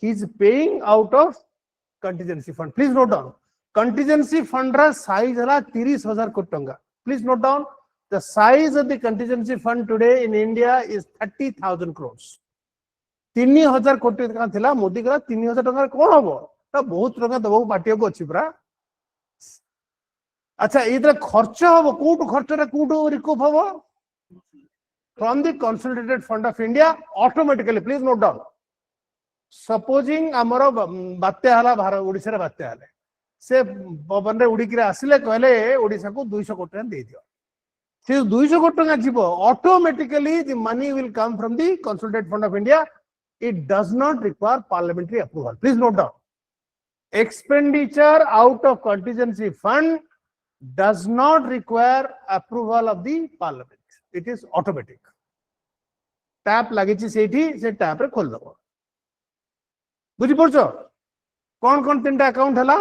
He is paying out of contingency fund. Please note down contingency fund रा साइज है 30,000 कोटी टंका. Please note down the size of the contingency fund today in India is 30,000 crores. 3,000 कोटी टंका थिला. मोदी करा 3,000 टंका कोन हबो तो बहुत टंका दबो पार्टी को अछि पूरा. अच्छा इधर खर्च हम कौटू खर्च कौटू रिकूप हम from the consolidated fund of India automatically. Please note down. Supposing आमर बात्या हला भारत ओडिसा बात्या हले से पवन रे उड़ी आसिले कहले ओडिसा को 200 कोटी टका दे दियो. से 200 कोटी टका जीवो automatically the money will come from the consolidated fund of India. It does not require parliamentary approval. Please note down. Expenditure out of contingency fund does not require approval of the parliament. It is automatic. Tap लगी से tap रे खोल दबो. बुझी पड़छ कौन कौन 3टा account हला.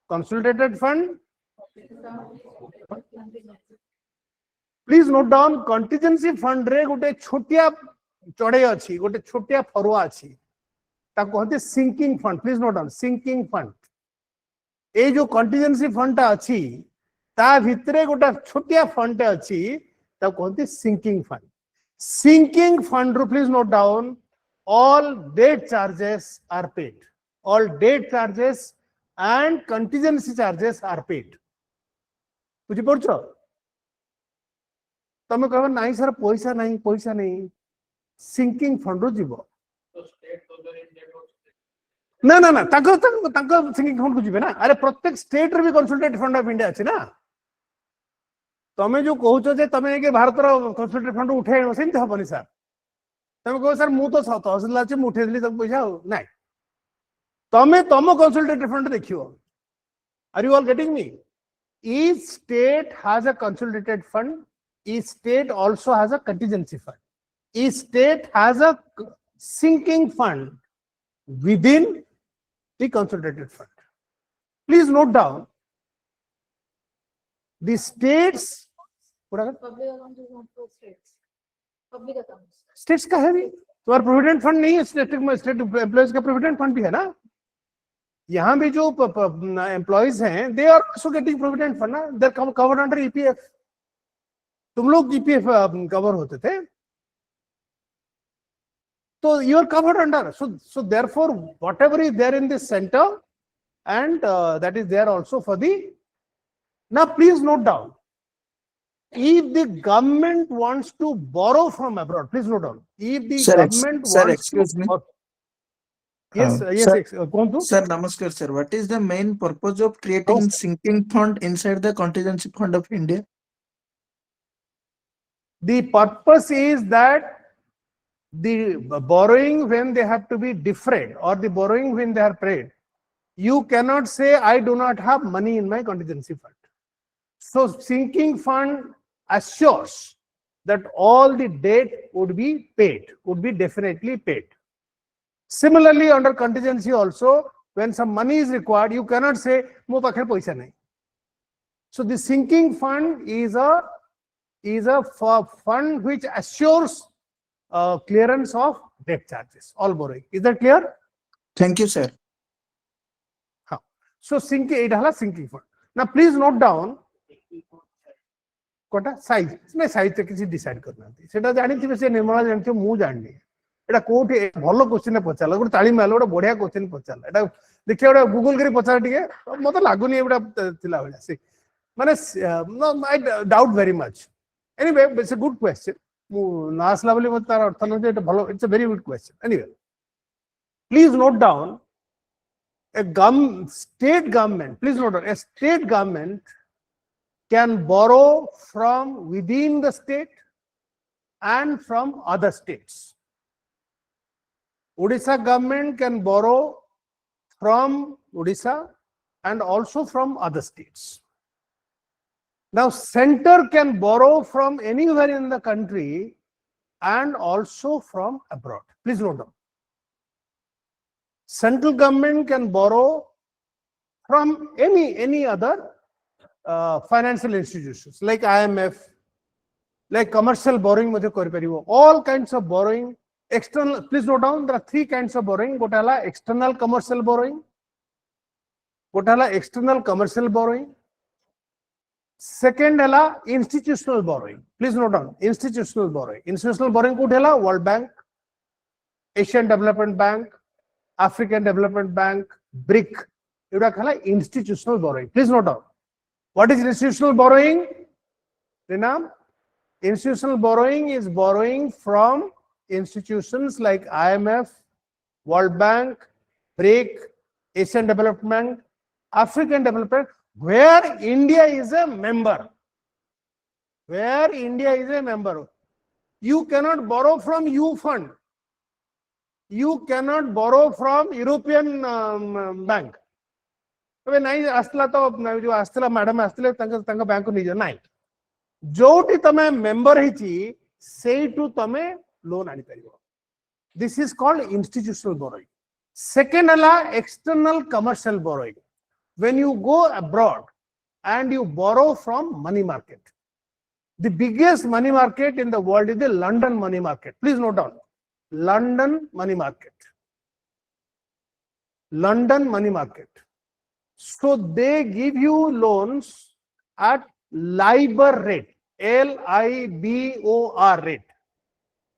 Consolidated fund. Please note down contingency fund रे गोटे छोटिया चढ़े अच्छी गोटे छोटिया फरुआ अच्छी ताको कहते sinking fund. Please note down sinking fund. ए जो कंटीजेंसी फंड टा अच्छी ता भितरे गोटा छोटिया फंड टा अच्छी ता कहते सिंकिंग फंड. सिंकिंग फंड रो please note down all debt charges are paid. All debt charges and contingency charges are paid. बुझी पड़छ. तमे कहबो नाही सर पैसा नहीं सिंकिंग फंड रो जीवो state, those are in state also. ना ना ना ताको सिंकिंग फंड को जीवे ना अरे प्रत्येक स्टेट रे भी कंसोलिडेटेड फंड ऑफ इंडिया अछि ना तमे जो कहउछो जे तमे के भारत रो कंसोलिडेटेड फंड उठे सेमति हबनी सर तमे कहो सर मु तो तहसील अछि मु उठे दिली तक पैसा हो नाही तमे तम कंसोलिडेटेड फंड देखियो are you all getting me each state has a consolidated fund each state also has a contingency fund each state has a sinking fund within the consolidated fund. Please note down the states. Public account is not for states. Public accounts. States का है भी तुम्हारा provident fund नहीं है state employees का provident fund भी है ना यहाँ भी जो एम्प्लॉयज हैं they are also getting provident fund ना they are covered under EPF तुम लोग ईपीएफ कवर होते थे so you are covered under so therefore whatever is there in this center and that is there also for the now please note down if the government wants to borrow from abroad please note down if the government wants excuse to me. yes Sir, namaskar sir. What is the main purpose of creating sinking fund inside the contingency fund of India? The purpose is that the borrowing when they have to be defrayed or the borrowing when they are paid, you cannot say I do not have money in my contingency fund. So sinking fund assures that all the debt would be paid, would be definitely paid. Similarly, under contingency also, when some money is required, you cannot say mo pakhre paisa nahi. So the sinking fund is a fund which assures clearance of debt charges, all borrowing. Is that clear? Thank you, sir. So sinking fund. Now please note down quota size इसमें size तक किसी decide करना थी सेटा जानी थी से निर्मला जानथि मु जाननी एटा कोठी भलो क्वेश्चन पचाला गोटे ताली मारलो गोटे बढ़िया क्वेश्चन पचाला एटा देखियो गोटे गूगल करी पचार टिके मते लागुनी एटा थिला भला से माने I doubt very much anyway it's a good question मु नासला बोली मत तार अर्थ न जे एटा भलो it's a very good question anyway please note down state government please note down a state government can borrow from within the state and from other states. Odisha government can borrow from Odisha and also from other states. Now center can borrow from anywhere in the country and also from abroad. Please note down. Central government can borrow from any other financial institutions like IMF, like commercial borrowing, all kinds of borrowing. External, please note down, there are three kinds of borrowing. Gotala external commercial borrowing. Gotala external commercial borrowing. Second है institutional borrowing. Please note down, institutional borrowing. Institutional borrowing को है World Bank, Asian Development Bank, African Development Bank, BRIC. इड़ा खाला institutional borrowing. Please note down. What is institutional borrowing? Rinam? Institutional borrowing is borrowing from institutions like IMF, World Bank, BRIC, Asian Development, African Development, where India is a member. Where India is a member. You cannot borrow from U fund. You cannot borrow from European bank. ଏବେ ନାଇଁ ଆସିଲା ତ ଯୋଉ ଆସିଥିଲା madam ଆସିଥିଲେ ତାଙ୍କ ବ୍ୟାଙ୍କକୁ ନେଇଯାଅ ନାଇଁ ଯୋଉଠି ତମେ ମେମ୍ବର ହେଇଛି ସେଇଠୁ ତମେ ଲୋନ୍ ଆଣିପାରିବ this is called institutional borrowing second ହେଲା external commercial borrowing when you go abroad and you borrow from money market. The biggest money market in the world is the London money market. Please note down, London money market. London money market. So they give you loans at LIBOR rate, LIBOR rate.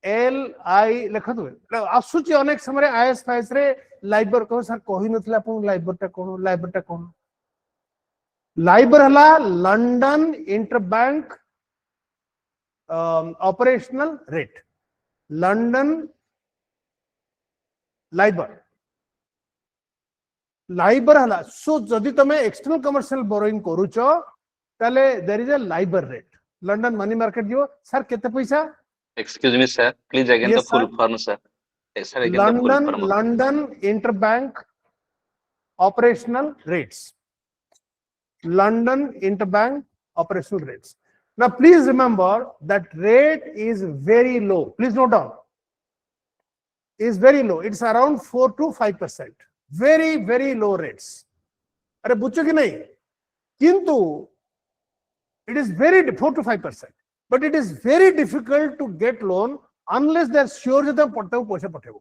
लिखा तो आसुची अनेक समय IAS फाइस रे LIBOR को sir कहि नथिला अपन लाइबर टा कोन लाइबर हला London interbank operational rate London LIBOR हला सो जदि तमे एक्सटर्नल कमर्शियल बोरोइंग करूचो ताले there is a LIBOR rate London money market जो सर केते पैसा Excuse me, sir. Please again the Yes, full sir. form, sir. Yes, sir. Again the full form. London interbank operational rates. London interbank operational rates. Now please remember that rate is very low. Please note down. Is very low. It's around 4 to 5%. Very, very low rates. अरे बुझो कि नहीं? किंतु it is very 4 to 5%. But it is very difficult to get loan unless they are sure that they will pay.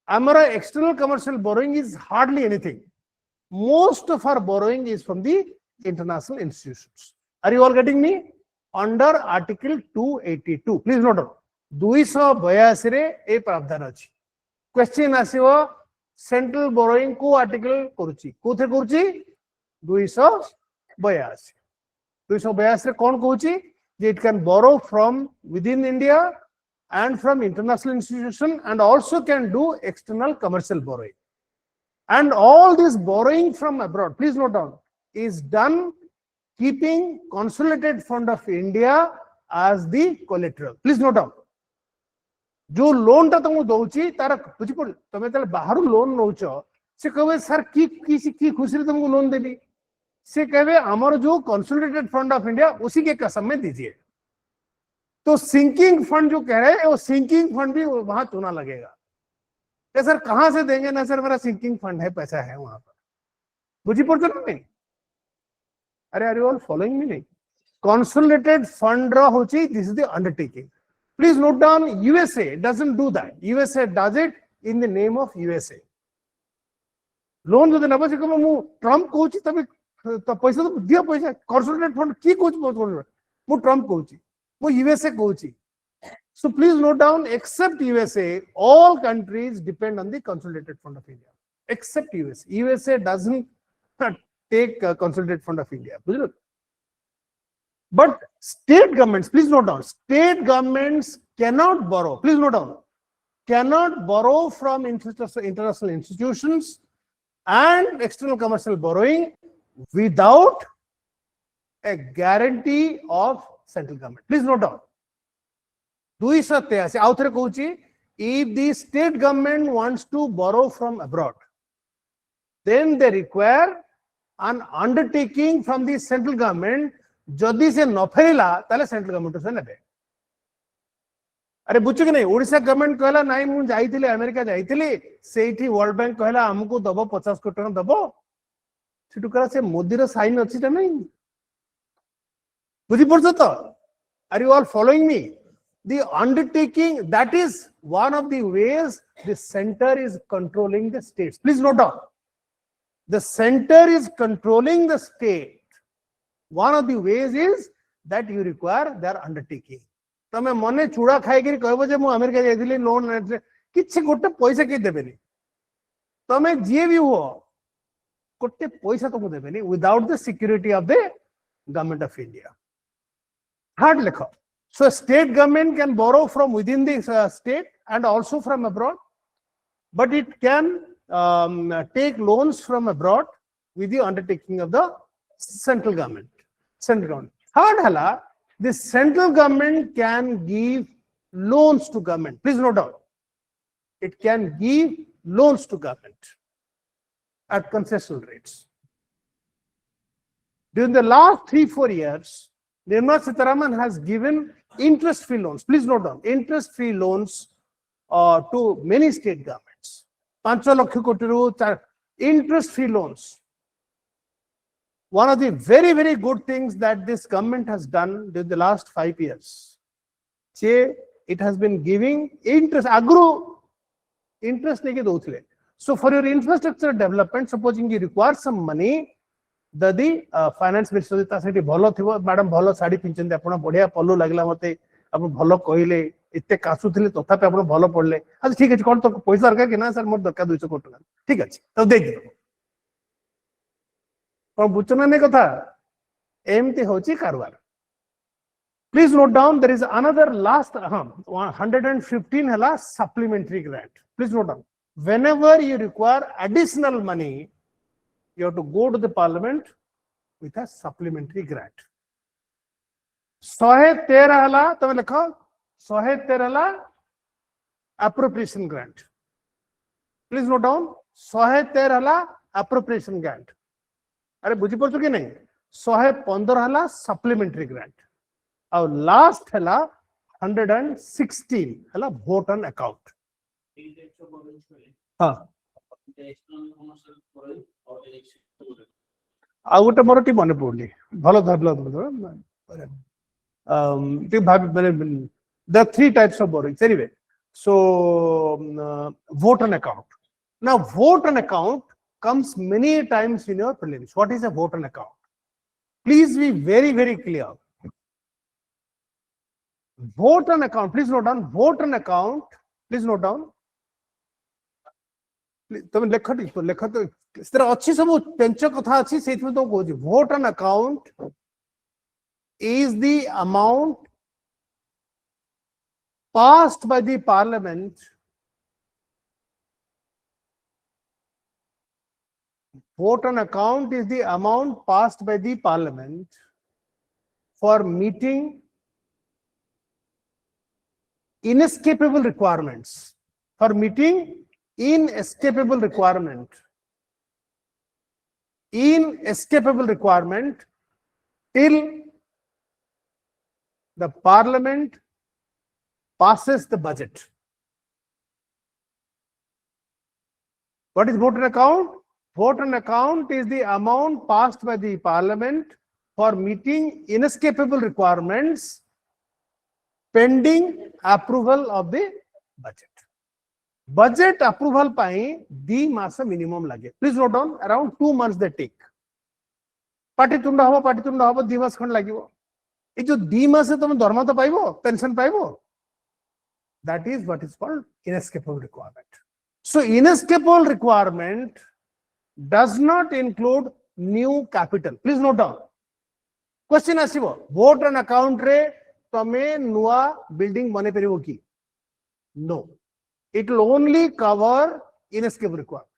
Our external commercial borrowing is hardly anything. Most of our borrowing is from the international institutions. Are you all getting me? Under Article 282. Please note down. 282 रे ए प्रावधान अछि. Question आसीबो central borrowing को article करूची कोथे करूची 282 282 रे कोन कहूची जे it can borrow from within India and from international institution and also can do external commercial borrowing. And all this borrowing from abroad, please note down, is done keeping consolidated fund of India as the collateral. Please note down. जो loan टा तुमको दउची तारा बुझी पड़ तमे तले बाहर loan नउचो से कहबे सर की खुशी रे तुमको लोन देबी से कहबे हमर जो कंसोलिडेटेड फंड ऑफ इंडिया उसी के कसम में दीजिए. तो सिंकिंग फंड जो कह रहे हैं वो सिंकिंग फंड भी वहां चुना लगेगा. सर कहां से देंगे ना सर मेरा सिंकिंग फंड है पैसा है वहां पर बुझी पड़ता नहीं. अरे are you all following me नहीं. कंसोलिडेटेड फंड रा होची this is the undertaking. Please note down USA doesn't do that. USA does it in the name of USA. Loan जो नबा से को मु ट्रम्प कहूची तबे तो पैसा तो दिया पैसा कंसोलिडेटेड फंड की कहूची मु ट्रम्प कहूची वो USA कहूची. So please note down, except USA, all countries depend on the consolidated fund of India. Except USA. USA doesn't take consolidated fund of India. But state governments, please note down, state governments cannot borrow. Please note down, cannot borrow from international institutions and external commercial borrowing without a guarantee of central government. Please note down. 283 आउथरे कहूची if the state government wants to borrow from abroad then they require an undertaking from the central government. जदि से न फेरिला ताले central government से नेबे. अरे बुझु कि नहीं ओडिशा गवर्नमेंट कहला नाही मु जाईथिले अमेरिका जाईथिले सेठी वर्ल्ड बैंक कहला हमको दबो 50 कोटी टका दबो सिटु करा से मोदी रो साइन अछि त नहीं बुझी पड़छ तो. Are you all following me? The undertaking, that is one of the ways the center is controlling the states. Please note down. The center is controlling the state. One of the ways is that you require their undertaking. तमे मने चूड़ा खाई करी कहबो जे मु America जाइथिली loan किछि गोटे पैसा के देबेनी. तमे जे भी हो गोटे पैसा तुमको देबेनी without the security of the government of India. Hard lekho. So state government can borrow from within the state and also from abroad, but it can take loans from abroad with the undertaking of the central government. Hard hala, the central government can give loans to government. Please note down. It can give loans to government at concessional rates. During the last 3-4 years, Nirmala Sitharaman has given interest-free loans. Please note down, interest-free loans to many state governments. 5 lakh koti ru interest-free loans. One of the very, very good things that this government has done during the last 5 years. It has been giving interest, agro interest neke douthile. So for your infrastructure development, supposing you require some money, the finance minister ता सेठी भलो थिबो madam भलो साड़ी पिंचन आपण बढ़िया पल्लू लागला मते आपण भलो कहिले इते कासुथिले तथापि आपण भलो पड़ले. अच्छा ठीक अछि कोन तो पैसा दरकार कि ना सर मोर दरकार 200 कोटी टका. ठीक अछि तब दे दियो. कोन बुचना ने कथा एमती होची कारबार. Please note down, there is another last 115 hela supplementary grant. Please note down, whenever you require additional money, you have to go to the parliament with a supplementary grant. 113 hela tame lekho 113 hela appropriation grant. Please note down, 113 hela appropriation grant. अरे बुझी पड़छ कि नहीं 115 हला supplementary grant. Our last hela 116 hela vote on account. हाँ ଆଉ ଗୋଟେ ମୋର ଟିକେ ମନେ ପଡୁନି ଭଲ ଧରିଲ there are 3 types of borrowings anyway. So vote on account. Now vote on account comes many times in your prelims. What is a vote on account? Please be very clear. Vote on account, please note down, vote on account, please note down. तुम लेख तो इस तरह अच्छी सब पेंच कथा अच्छी से इसमें तो कहूँ vote on account is the amount passed by the parliament vote on account is the amount passed by the parliament for meeting inescapable requirements, for meeting inescapable requirement till the parliament passes the budget. What is vote on account? Vote on account is the amount passed by the parliament for meeting inescapable requirements pending approval of the budget. Budget approval pai 2 mass minimum lage. Please note down, around 2 months they take. पाटितुंड हबो 2 मास खंड लागिवो. ए जो 2 मास से तुम दरमा तो पाइबो, pension पाइबो. That is what is called inescapable requirement. So inescapable requirement does not include new capital. Please note down. Question asibo, vote on account re tame nuwa building bane peribo ki? No. It will only cover inescapable requirement.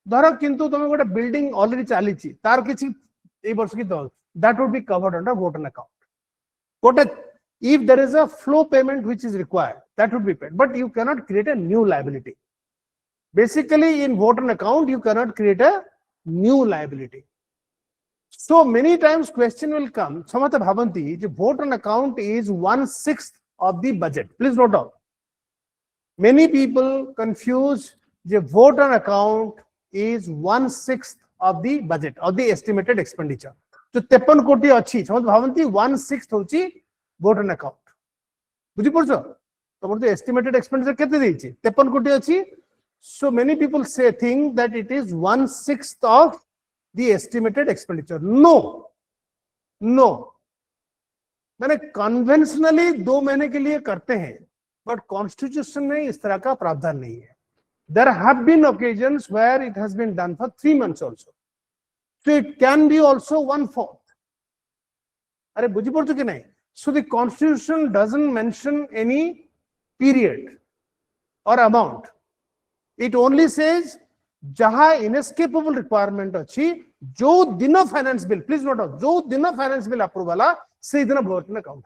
Dhara kintu tame gote building already chalichi, tar kichi ei barsh ki dol, that would be covered under vote on account. If there is a flow payment which is required, that would be paid, but you cannot create a new liability. Basically, in vote on account, you cannot create a new liability. So many times question will come, Samata Bhavanti, the vote on account is 1/6 of the budget. Please note down. Many people confuse the vote on account is 1/6 of the budget, of the estimated expenditure. So 53 koti achi, Samata Bhavanti 1/6 hochi vote on account. Bujhi porcho? So the estimated expenditure kete deichi? 53 koti achi. So many people think that it is 1/6 of the estimated expenditure. No. मैंने conventionally 2 महीने के लिए करते हैं, but constitution में इस तरह का प्रावधान नहीं है. There have been occasions where it has been done for 3 months also. So it can be also 1/4. अरे बुझी पड़ चुकी नहीं? So the constitution doesn't mention any period or amount. It only says जहां inescapable requirement अच्छी जो दिन finance bill, please note down, जो दिन फाइनेंस बिल अप्रूव वाला से दिन भोट में अकाउंट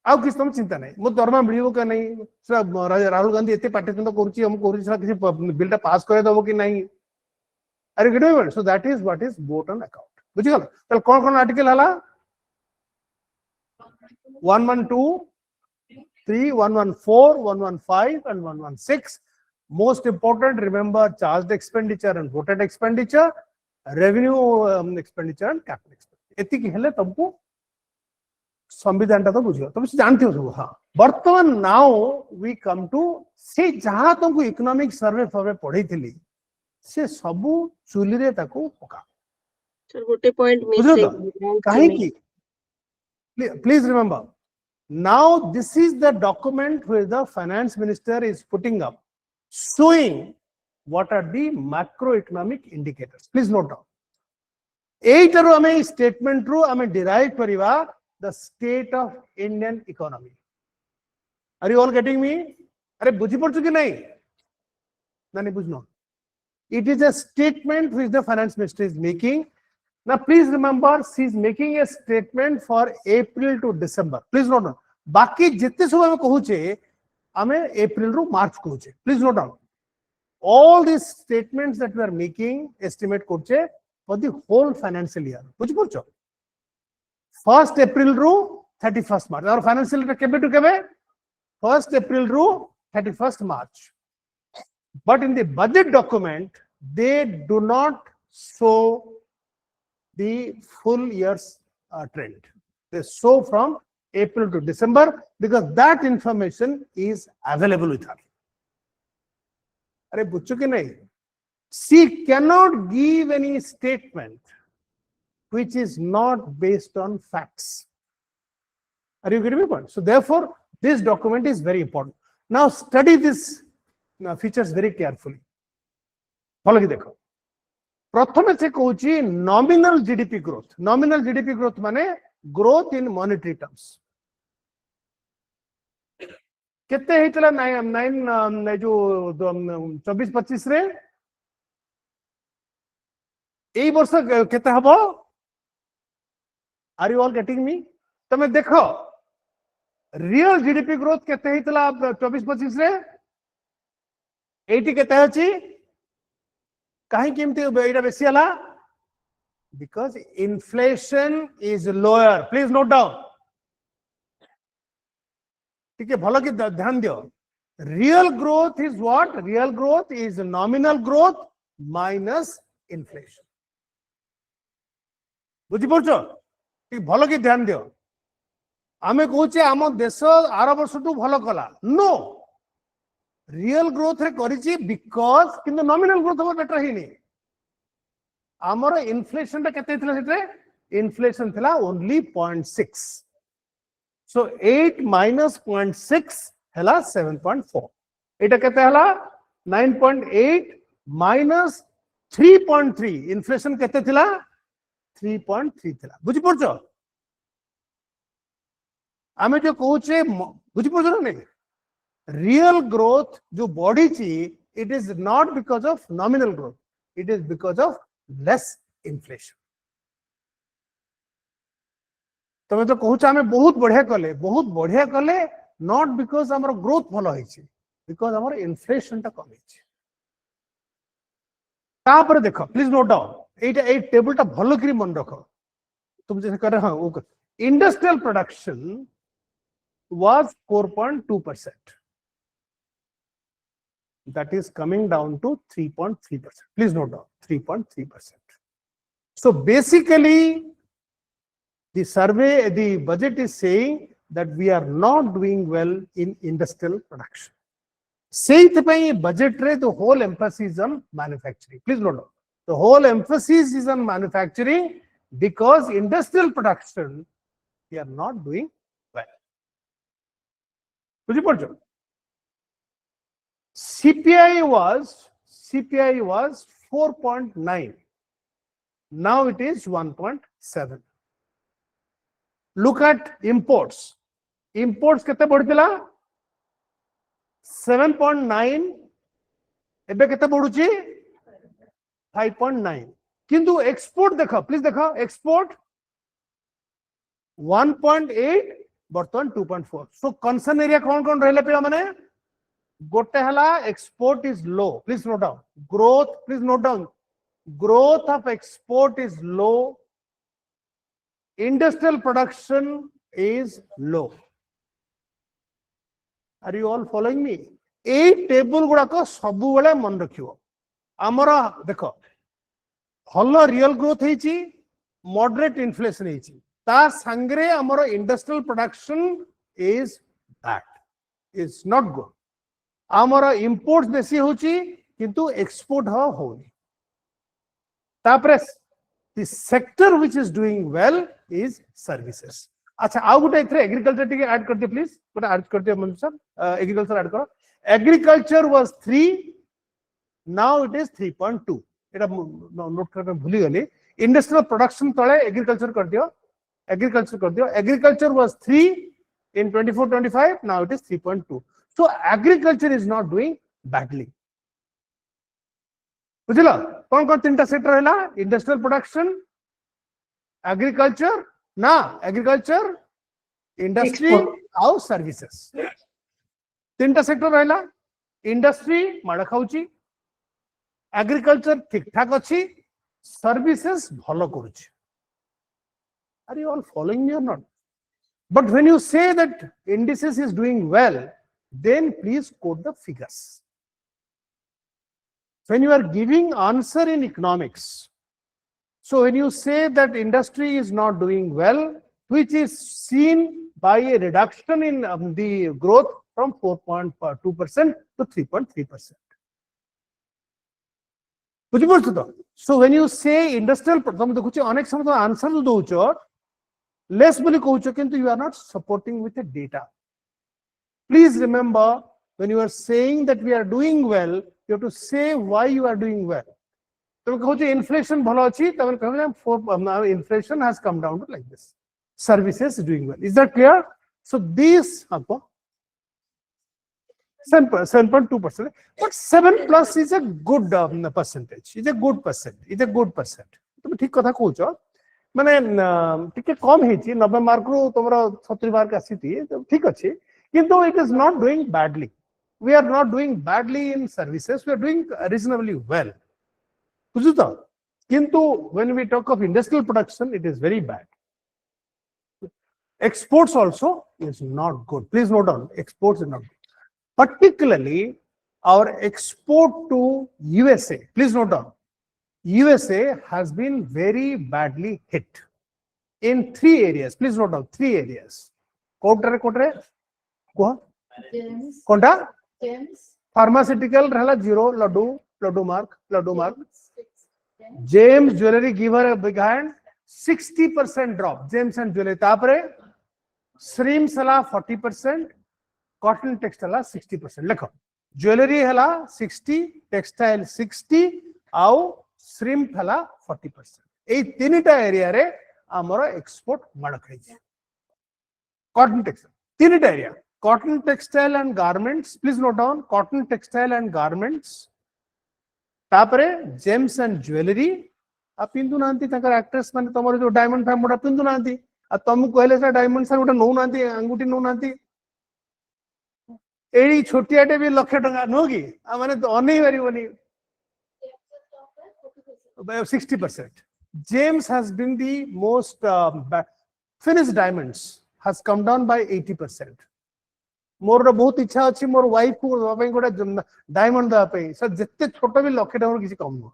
आउ किस तुम चिंता नहीं मो दरमा मिलिबो का नहीं राहुल गांधी एते पार्टीतंत्र करूची हम करूची किसी बिलटा पास करे दबो कि नहीं अरे get so that is what is vote on account बुझी गल तल कोन कोन आर्टिकल हला 112 3 114 115 and 116. Most important, remember charged expenditure and voted expenditure, revenue expenditure and capital expenditure. एतिक हेले तुमको संविधान टा तो बुझियो तुम जानते हो सब. हाँ वर्तमान नाउ वी कम टू से जहां तुमको इकोनॉमिक सर्वे फर्वे पढ़ी थी से सबु चुली रे ताको पका. सर गोटे पॉइंट मिस काहे की please remember now this is the document where the finance minister is putting up showing what are the macroeconomic indicators. Please note down. एटारो आमे स्टेटमेंट रू आमे डिराइव करिवा the state of Indian economy. Are you all getting me? अरे बुझी पड़छु कि नहीं? नहीं बुझनो. It is a statement which the finance minister is making. Now please remember, she is making a statement for April to December. Please note down. बाकी जितने सब हमें कहूचे, हमें April रू March कहूचे. Please note down. All these statements that we are making estimate करचे for the whole financial year. बुझी पड़छो? 1st April रू 31st March. और financial year केबे टू केबे? 1st April रू 31st March. But in the budget document, they do not show the full year's trend. They show from April to December because that information is available with her. Are buchchu ki nahi? She cannot give any statement which is not based on facts. Are you getting my point? So therefore, this document is very important. Now study this features very carefully. Follow ki dekho. प्रथम से कहूची nominal GDP growth. Nominal GDP growth माने growth in monetary terms. केते हेतला 9 जो 24-25 रे एई वर्ष केते हबो? Are you all getting me? तमे देखो रियल जीडीपी ग्रोथ केते हेतला 24-25 रे 80 केते अछि? कहीं किमती एटा बेसी हला? Because inflation is lower. Please note down. ठीक है, भलो की ध्यान दियो. Real growth is what? Real growth is nominal growth minus inflation. बुझी पड़छो? ठीक भलो की ध्यान दियो. आमे कहूचे आम देश आर वर्ष टू भलो कला. नो. रियल ग्रोथ रे करिछि बिकॉज किंतु नॉमिनल ग्रोथ हो बेटर ही नहीं. आमर इन्फ्लेशन ता केते थिला सेटे? इन्फ्लेशन थिला ओनली 0.6. सो 8 minus 0.6 हला 7.4. एटा केते हला? 9.8 minus 3.3. इन्फ्लेशन केते थिला? 3.3 थिला. बुझी पड़छो? आमे जो कहूचे बुझी पड़छो नहीं? Real growth जो बॉडी ची, it is not because of nominal growth, it is because of less inflation. तमे तो कहूचा हमें बहुत बढ़िया कले not because हमर ग्रोथ भलो होइछि, because हमर इन्फ्लेशन ता कम होइछि. ता पर देखो please note down. A table ता भलो करी मन रखो. तुम जैसे कर हां वो industrial production was 4.2%. That is coming down to 3.3%. Please note down 3.3%. So basically, the budget is saying that we are not doing well in industrial production. Saying budget re the whole emphasis is on manufacturing. Please note down. The whole emphasis is on manufacturing because industrial production we are not doing well. CPI was 4.9. Now it is 1.7. Look at imports. Imports kete badhila? 7.9. Ebe kete badhuchi? 5.9. Kintu export dekha, please dekha. Export 1.8. Bartan 2.4. So concern area kon rahile pila mane? Gote hala export is low. Please note down. Growth, please note down. Growth of export is low. Industrial production is low. Are you all following me? A table guda ko sabu bale मन रखियो. Amara देखो. Halla real growth heichi, moderate inflation heichi. Ta sangre amara industrial production is bad. It's not good. आमर imports बेसी होची किंतु export होनी. तापरे the sector which is doing well is services. अच्छा आउ गुटे इथरे एग्रीकल्चर टिके ऐड कर दे प्लीज. गुटे ऐड कर दे मन सर. एग्रीकल्चर ऐड करो. Agriculture was 3, now it is 3.2. Etah note कर भूली गली. Industrial production tole agriculture kar diyo. Agriculture was 3 in 24-25, now it is 3.2. So agriculture is not doing badly. बुझिलो कौन कौन तीन sector रहला? इंडस्ट्रियल प्रोडक्शन, एग्रीकल्चर ना, agriculture, industry आउ services, तीन सेक्टर रहला. इंडस्ट्री माड़ खाउची, एग्रीकल्चर ठीक ठाक अच्छी, सर्विसेस भलो करूची. Are you all following me or not? But when you say that indices is doing well, then please quote the figures. When you are giving answer in economics, so when you say that industry is not doing well, which is seen by a reduction in the growth from 4.2% to 3.3%. So when you say industrial, answer less you are not supporting with the data. Please remember, when you are saying that we are doing well, you have to say why you are doing well. So inflation inflation has come down to like this. Services is doing well. Is that clear? So these 7.2%, but 7 plus is a good percentage. It's a good percent. It's a good percent. ठीक कथा कहूच माने टिके कम हेची 90 mark रु तमरा 70 mark आसीती ठीक अछि किंतु it is not doing badly. We are not doing badly in services. We are doing reasonably well. Kintu when we talk of industrial production, it is very bad. Exports also is not good. Please note down, exports is not good. Particularly our export to USA. Please note down, USA has been very badly hit in 3 areas. Please note down 3 areas. Kotre. Gems. Konta? Gems. Pharmaceutical rehla 0, laddu mark. James jewelry give her a big hand. 60% drop. James and jewelry. Tapre shrimp sala 40%. Cotton textile 60%. Lekho. Jewelry hela 60, textile 60, au shrimp hela 40%. Ei tinita area re amara export mad khaiji. Cotton textile. Tinita area. Cotton textile and garments. Please note down. Cotton textile and garments. Tapare gems and jewelry. A pindu nanti takar actress man tomar jo diamond fam moda pindu nanti. A tomu koile sa diamond sa uta no nanti anguti no nanti. Eri chotiate भी लक्ष्य टंगा नोगी माने तो अनेही परिबनी 60%. James has been the most finished diamonds has come down by 80%. मोर बहुत इच्छा अछि मोर wife को दबा गोटे डायमंड दबा पे सर जत्ते छोट भी लक्ष्य टंका किसी कम न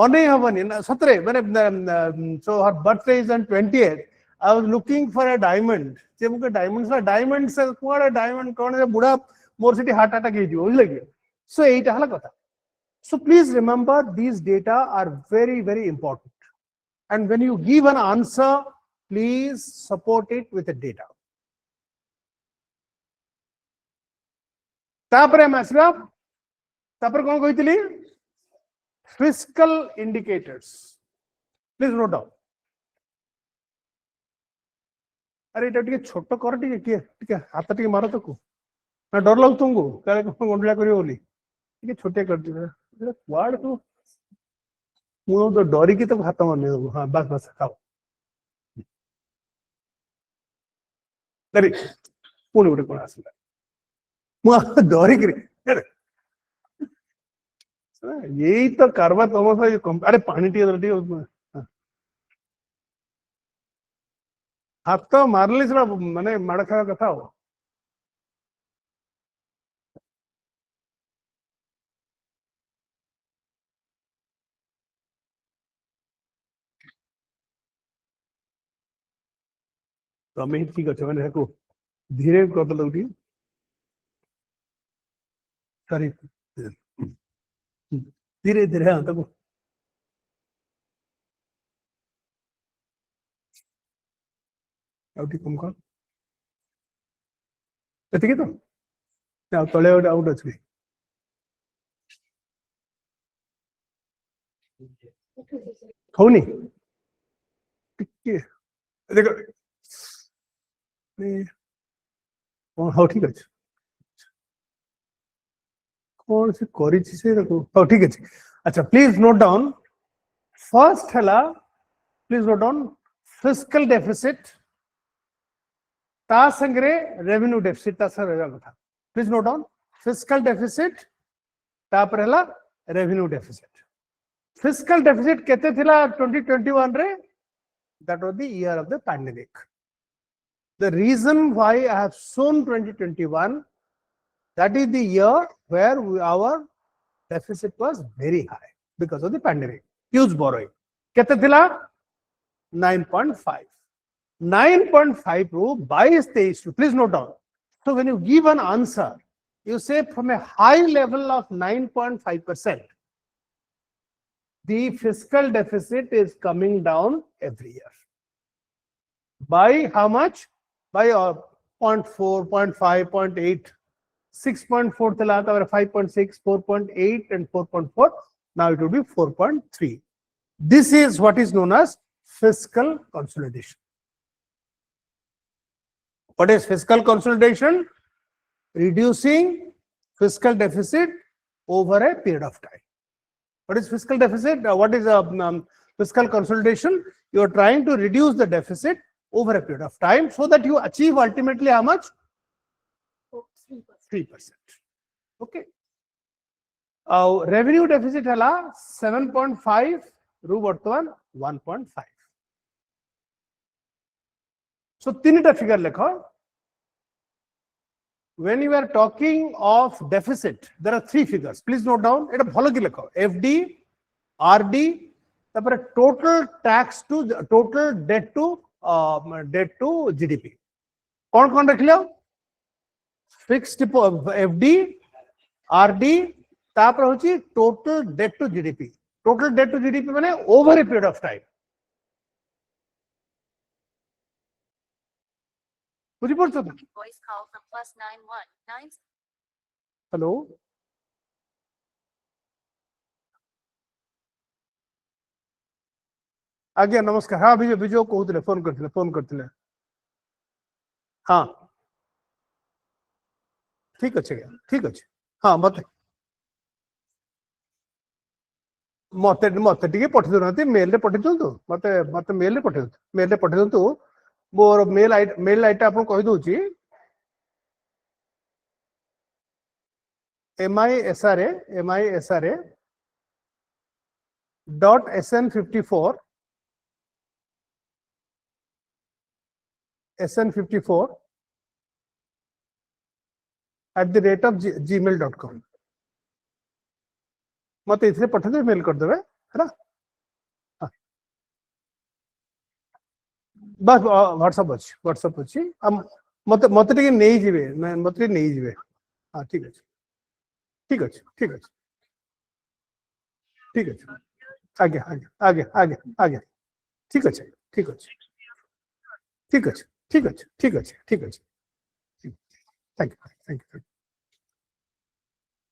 अनेही हबनी ना सतरे माने so her birthday is on 20th. I was looking for a diamond. जे मुके diamond से कोडा diamond कोन जे बुढ़ा मोर सिटी हार्ट अटैक हे जो लगे. So एटा हला कथा. So please remember, these data are very, very important. And when you give an answer, please support it with the data. तापरे मैसरा तापर कोन कहितली fiscal indicators. Please note down. अरे एटा टिके छोटो कर टिके हाथ टिके मारो तो को ना डर लागु तुमको काले गोंडला करियो बोली टिके छोटे कर दियो क्वाड को मु तो डरी की तो हाथ मारने दो हां बस खाओ अरे पुणी उठे कोन आसला मु डरी करी यही तो करवा तुम अरे पानी टिके हाथ तो मारली माने माड़ खावा कथा हो तमें ठीक अच्छे मैंने धीरे कर दे सॉरी धीरे धीरे हाँ तक कम कर ठीक है तो तले आउट अच्छे होनी देखो हाँ ठीक अच्छे कौन से करी से देखो हाँ ठीक अच्छे अच्छा प्लीज नोट डाउन फर्स्ट है please note down fiscal deficit ता संगरे रेवेन्यू डेफिसिट ता सर रहबा कथा please note down fiscal deficit ता पर हला रेवेन्यू डेफिसिट फिस्कल डेफिसिट केते थिला 2021 रे that was the year of the pandemic. The reason why I have shown 2021, that is the year where our deficit was very high because of the pandemic. Huge borrowing. Kete thila 9.5. 9.5 ru 22 please note down. So when you give an answer, you say from a high level of 9.5%, the fiscal deficit is coming down every year. By how much? By 0.4, 0.5, 0.8, 6.4 thala tha 5.6, 4.8 and 4.4. Now it will be 4.3. This is what is known as fiscal consolidation. What is fiscal consolidation? Reducing fiscal deficit over a period of time. What is fiscal deficit? What is fiscal consolidation? You are trying to reduce the deficit over a period of time so that you achieve ultimately how much? 3%. Okay. Revenue deficit hala 7.5 ru bartaman 1.5. So tinita figure lekho. When you are talking of deficit, there are three figures. Please note down. Eta bhalo ki lekho. FD, RD, tapare total tax to total debt to GDP. कौन रख लिया? Fixed FD, RD, तापर होची total debt to GDP. Total debt to GDP माने over a period of time. बुझी पड़ता था? Voice call from +919. Hello आज्ञा नमस्कार हाँ विजय विजय कहते फोन करते हाँ ठीक अच्छे हाँ मत मत मत टे पठे देना मेल रे पठे दिंतु मत मत मेल रे पठे दिंतु मोर मेल आईटा आपन कहि दोची misra.sn54 @gmail.com मत इथे पठे दे मेल कर देबे है ना हाँ। बस व्हाट्सएप अच्छी मत मत टिके नहीं जिवे मत नहीं जिवे हाँ ठीक है आगे ठीक अच्छे थैंक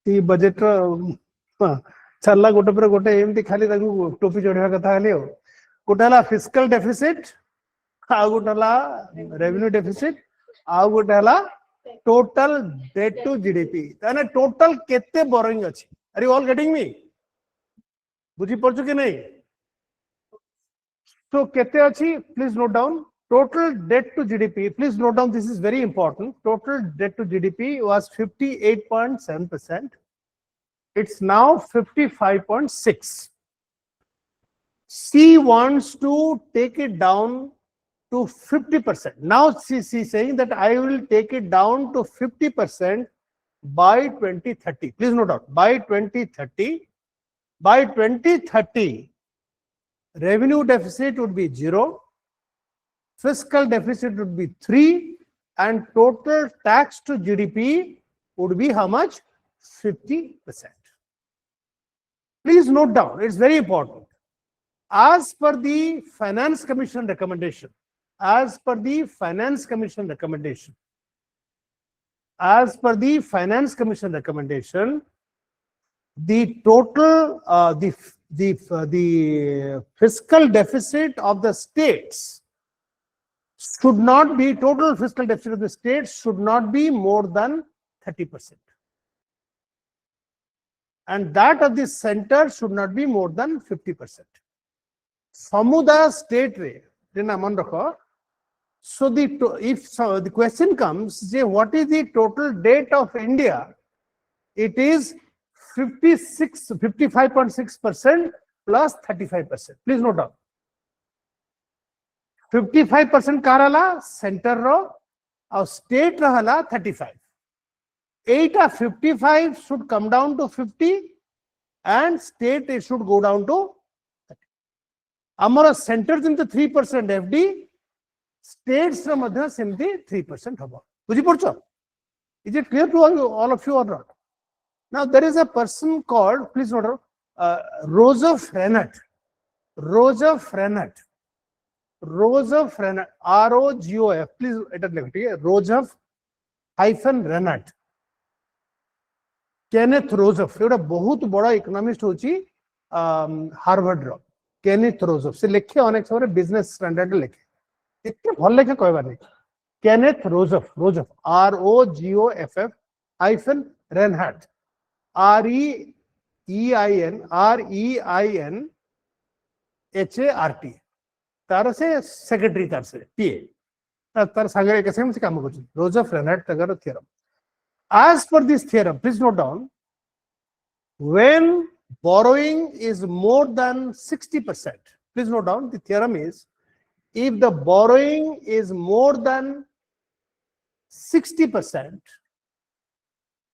यू बजेट छाला गोटे पर गोटे एमती खाली टोपी चढ़ा कथा खाली गोटे हला फिस्कल डेफिसिट आ गोटे हला रेवेन्यू डेफिसिट आ गोटे हला टोटल डेट टू जीडीपी ताने टोटल केते बोरिंग अछि are you all getting me बुझी पड़छ कि नहीं तो केते अछि please note down total debt to GDP please note down this is very important total debt to GDP was 58.7%. It's now 55.6. She wants to take it down to 50%. Now she is saying that I will take it down to 50% by 2030. Please note down by 2030. By 2030, revenue deficit would be 0. Fiscal deficit would be 3 and total tax to GDP would be how much? 50%. Please note down, it's very important. As per the Finance Commission recommendation, the total, the the fiscal deficit of the states should not be, total fiscal deficit of the states should not be more than 30%. And that of the center should not be more than 50%. Samuda state rate, so the question comes, what is the total debt of India? It is 55.6% plus 35%. Please note down. 55% karala center ro, or state rahala 35. 55 should come down to 50 and state it should go down to 30. Amara centers in the 3% FD, states ro madhya semti 3% haba. Bujhi porcho? Is it clear to all of you or not? Now there is a person called, please note, Rosof Renat. Rosof Renat. Rosof Renat. ROGOF. Please enter it. Rosof hyphen Renat. Kenneth Rosof. ये बहुत बड़ा economist होची Harvard रो. Kenneth Rosof. से लिखे अनेक सारे business standard लिखे. इतने भल लिखे कोई बात नहीं. Kenneth Rosof. Rosof. ROGOFF hyphen Renat. REINHART. तार से सेक्रेटरी तार से PA. तार सागर कैसे हम से काम करते हैं. Rosof Renat तगर theorem. As per this theorem, please note down, when borrowing is more than 60%, please note down, the theorem is, if the borrowing is more than 60%,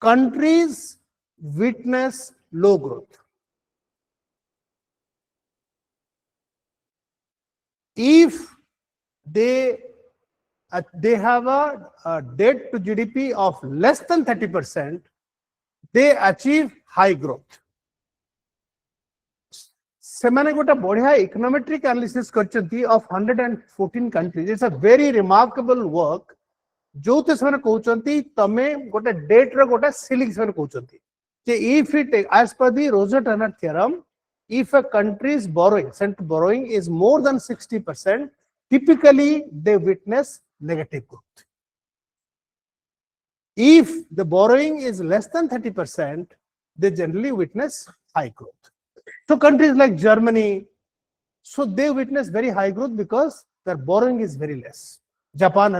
countries witness low growth. If they have a debt to GDP of less than 30%, they achieve high growth. Semane gota बढ़िया econometric analysis करचंती of 114 countries. It's a very remarkable work. जो ते semane कहचंती तमे गोटे debt रो गोटे ceiling semane कहचंती. If it, as per the Rosen-Turner theorem, if a country's borrowing, central borrowing is more than 60%, typically they witness negative growth. If the borrowing is less than 30%, they generally witness high growth. So countries like Germany, so they witness very high growth because their borrowing is very less. Japan,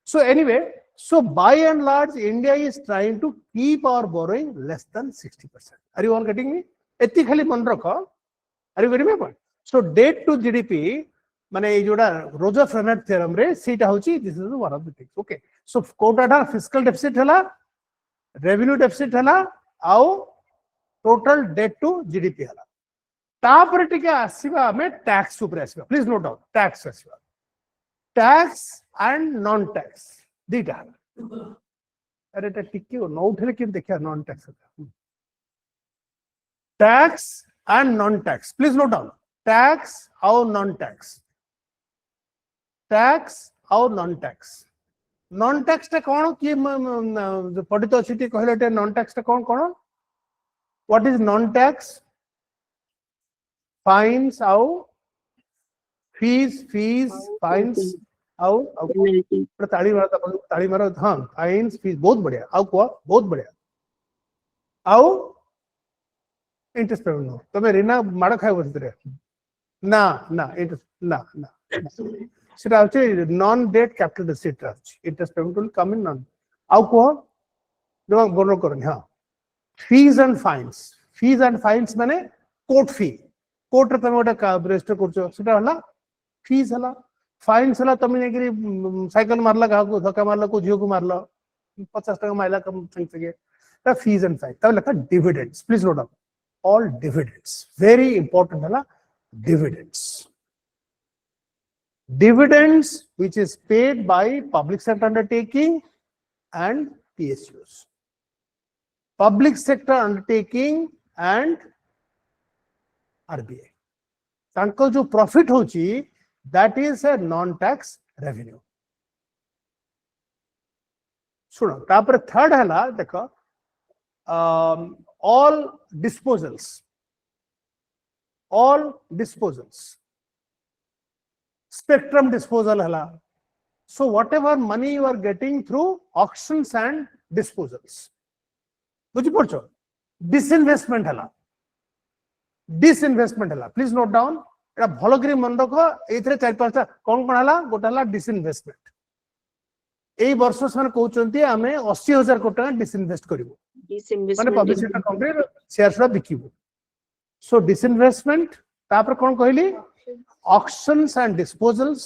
so anyway, so by and large, India is trying to keep our borrowing less than 60%. Are you all getting me? Ethically, are you getting my point? So debt to GDP, mane joda Rosof Renat theorem re seeta hochi, this is one of the things. Okay. So quota tha fiscal deficit hala, revenue deficit hala, au total debt to GDP hala. Tapare tika asiba ame tax supre asiba. Please note down, tax asiba. Tax and non-tax. Dita hala. Are ta tikki ho no uthele kin dekha non-tax hala. Tax and non-tax. Please note down. Tax or non-tax. Tax or non-tax. Non-tax ta कौन कि पढ़ित अच्छी थी कहले टे non-tax ta कौन? What is non-tax? Fines और fees, fines और ताली मारा हाँ fines, fees बहुत बढ़िया. और क्या? बहुत बढ़िया. और interest payment no. तो मैं ऋण मारा खाए बस तेरे. ना interest ना. So actually non-debt capital deficit interest payment will come in none. How को? No बोलो करें हाँ. Fees and fines. Fees and fines माने court fee. Court रे तमें उड़ा का register करचो. सेटा हला fees हला. Fines हला तमें ने किरी cycle मारला का को धक्का मारला को जियो को मारला 50 टका माइला कम संग सके. The fees and fines. तब लगा dividends. Please note down. All dividends. Very important hela dividends. Dividends which is paid by public sector undertaking and PSUs. Public sector undertaking and RBI. तांको जो profit होची, that is a non-tax revenue. सुनो, तापर third हला देखो all disposals. all disposals. Spectrum disposal hala. So whatever money you are getting through auctions and disposals. बुझी पड़छो? Disinvestment hala. Disinvestment hala. Please note down. एटा भलो करी मन रखो एथरे 4-5टा कोन कोन हाला गोटा हाला डिसइनवेस्टमेंट एई वर्ष सन कहउचंती आमे 80,000 कोटी टका डिसइनवेस्ट करिवो माने Disinvestment public in sector company share सरा बिकिवो सो डिसइनवेस्टमेंट तापर कोन कहली ऑक्शंस एंड डिस्पोजल्स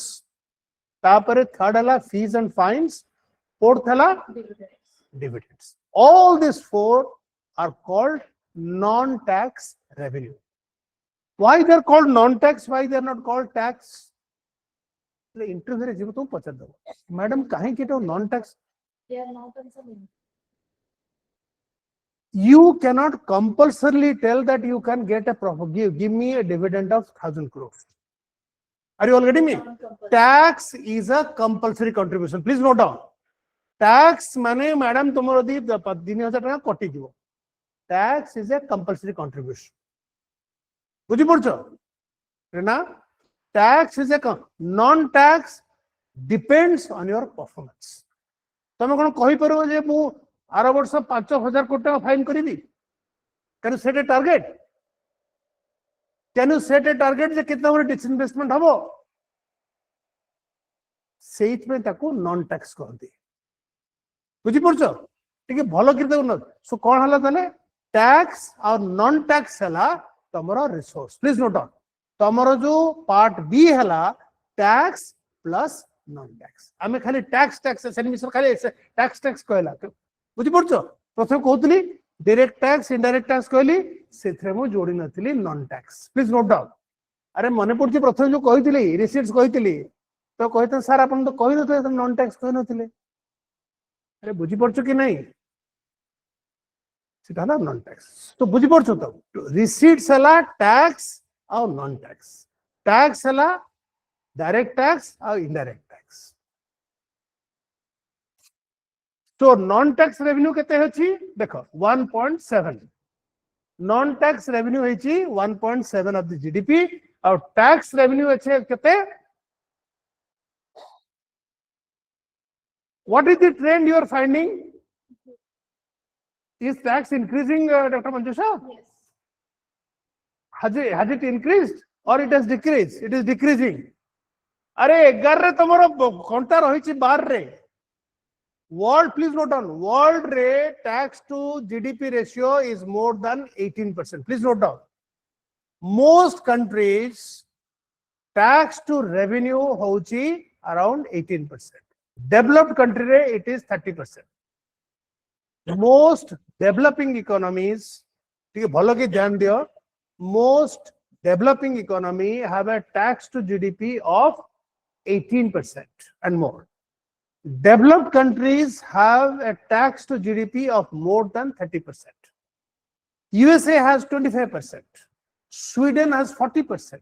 तापर थर्ड हाला फीस एंड फाइन्स फोर्थ हाला dividends all these four are called non tax revenue. Why they are called non-tax? Why they are not called tax? Interview रे जीव तुम पचर दो, मैडम कहीं के तो non-tax. They are not on some income. You cannot compulsorily tell that you can get a profit. Give me a dividend of 1,000 crores. Are you all getting me? Non-compulsory. Tax is a compulsory contribution. Please note down. Tax माने madam तुमरो दी 3,000 टका कटि दिबो. Tax is a compulsory contribution. बुझी पड़छो ना tax is a non tax depends on your performance तुम कोन कहि परबो जे मु आरो वर्ष 5,000 कोटी टका फाइन करिबी can you set a target जे कितना बड़े डिसइन्वेस्टमेंट हबो सेइत में ताको नॉन टैक्स कहंती बुझी पड़छो ठीक है भलो किरते न सो कोन हला तले टैक्स और नॉन टैक्स हला तमरो रिसोर्स प्लीज नोट डाउन तमरो जो पार्ट बी हला टैक्स प्लस नॉन टैक्स आमे खाली टैक्स मिश्र खाली टैक्स कहला बुझी पड़छो प्रथम कहतली डायरेक्ट टैक्स इनडायरेक्ट टैक्स कहली सेथरे मु जोडी नथिली non tax please note down अरे मने पड़छि प्रथम जो कहितली रिसीट्स कहितली तो कहते सर अपन तो कहि नथले नॉन टैक्स कहि नथले अरे बुझी पड़छो कि नहीं सीधा ना नॉन टैक्स तो बुझी पड़छो तो रिसीट्स हला टैक्स और नॉन टैक्स हला डायरेक्ट टैक्स और इनडायरेक्ट टैक्स तो नॉन टैक्स रेवेन्यू केते होची देखो 1.7 नॉन टैक्स रेवेन्यू होची 1.7 ऑफ द जीडीपी और टैक्स रेवेन्यू अच्छे केते what is the trend you are finding Is tax increasing, Dr. Manjusha? Yes. Has it increased or it has decreased? It is decreasing. अरे 11 रे तमरो कोंटा रहिछि 12 रे. World, please note down. World rate tax to GDP ratio is more than 18%. Please note down. Most countries tax to revenue होछि around 18%. Developed country रे it is 30%. Most developing economies, ठीक है भलो के ध्यान दियो most developing economy have a tax to GDP of 18% and more. Developed countries have a tax to GDP of more than 30%. USA has 25%. Sweden has 40%.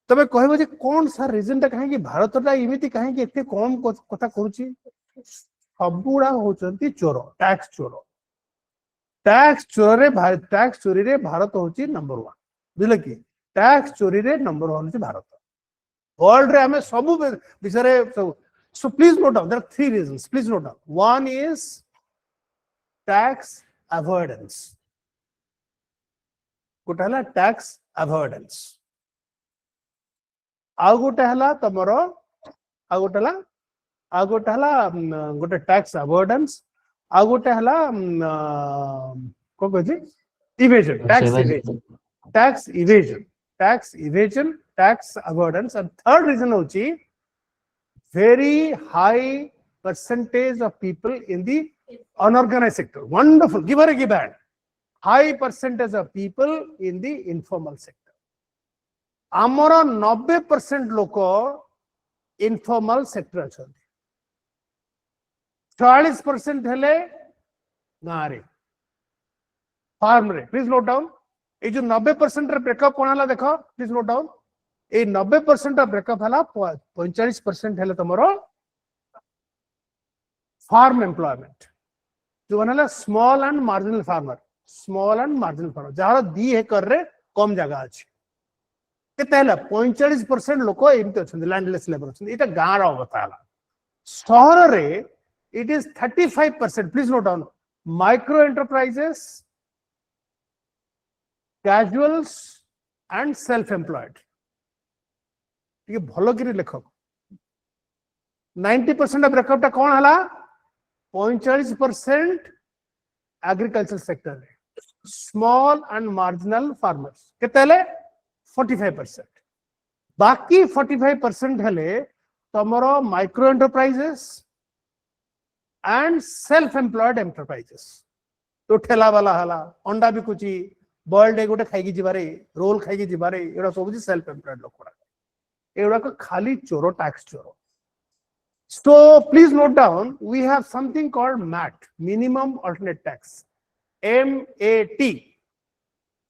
तबे कहबो जे कोन सा रीजन ता काहे कि भारतटा इमिति काहे कि एते कम कथा करूची सबुड़ा होचंती चोर टैक्स चोरी रे भारत होची नंबर 1 बुझले कि टैक्स चोरी रे नंबर 1 होची भारत वर्ल्ड रे हमें सब विषय रे so please note down there are 3 reasons please note down one is tax avoidance गोटे हला टैक्स अवॉइडेंस आ गोटे हला तमरो आ गोटे हला गोटे टैक्स अवॉइडेंस आ गोटे हला को कहछि evasion tax evasion tax avoidance and third reason होछि very high percentage of people in the unorganized sector. Wonderful. Give her a give hand. High percentage of people in the informal sector. Amara 90% loco informal sector अछंती. 40% हेले गारे farm रे. Please note down. ये जो 90% रे breakup कोन हला देखो. Please note down. A 90% breakup हला 45% हेले तमरो फार्म एम्प्लॉयमेंट जो बनला स्मॉल एंड मार्जिनल फार्मर जहार 2 एकड़ रे कम जगह अच्छी केते 45% लोक एमती अच्छा लैंडलेस लेबर अच्छा ये गाँव अवस्था है सहर रे it is 35%. Please note down micro enterprises, casuals and self-employed. ये भलो कि लेख 90% ब्रेकअप टा कौन हला 45% agriculture sector small and marginal farmers केते हले 45%. बाकी 45% हले तमरो micro enterprises and self-employed enterprises. तो ठेला वाला हला अंडा बिकुची बॉइल्ड एग गोटे खाइकी जिबारे रोल खाइकी जिबारे एडा सब सेल्फ एम्प्लॉयड लोक एडा को खाली चोरो टैक्स चोरो. So please note down we have something called MAT, minimum alternate tax, MAT,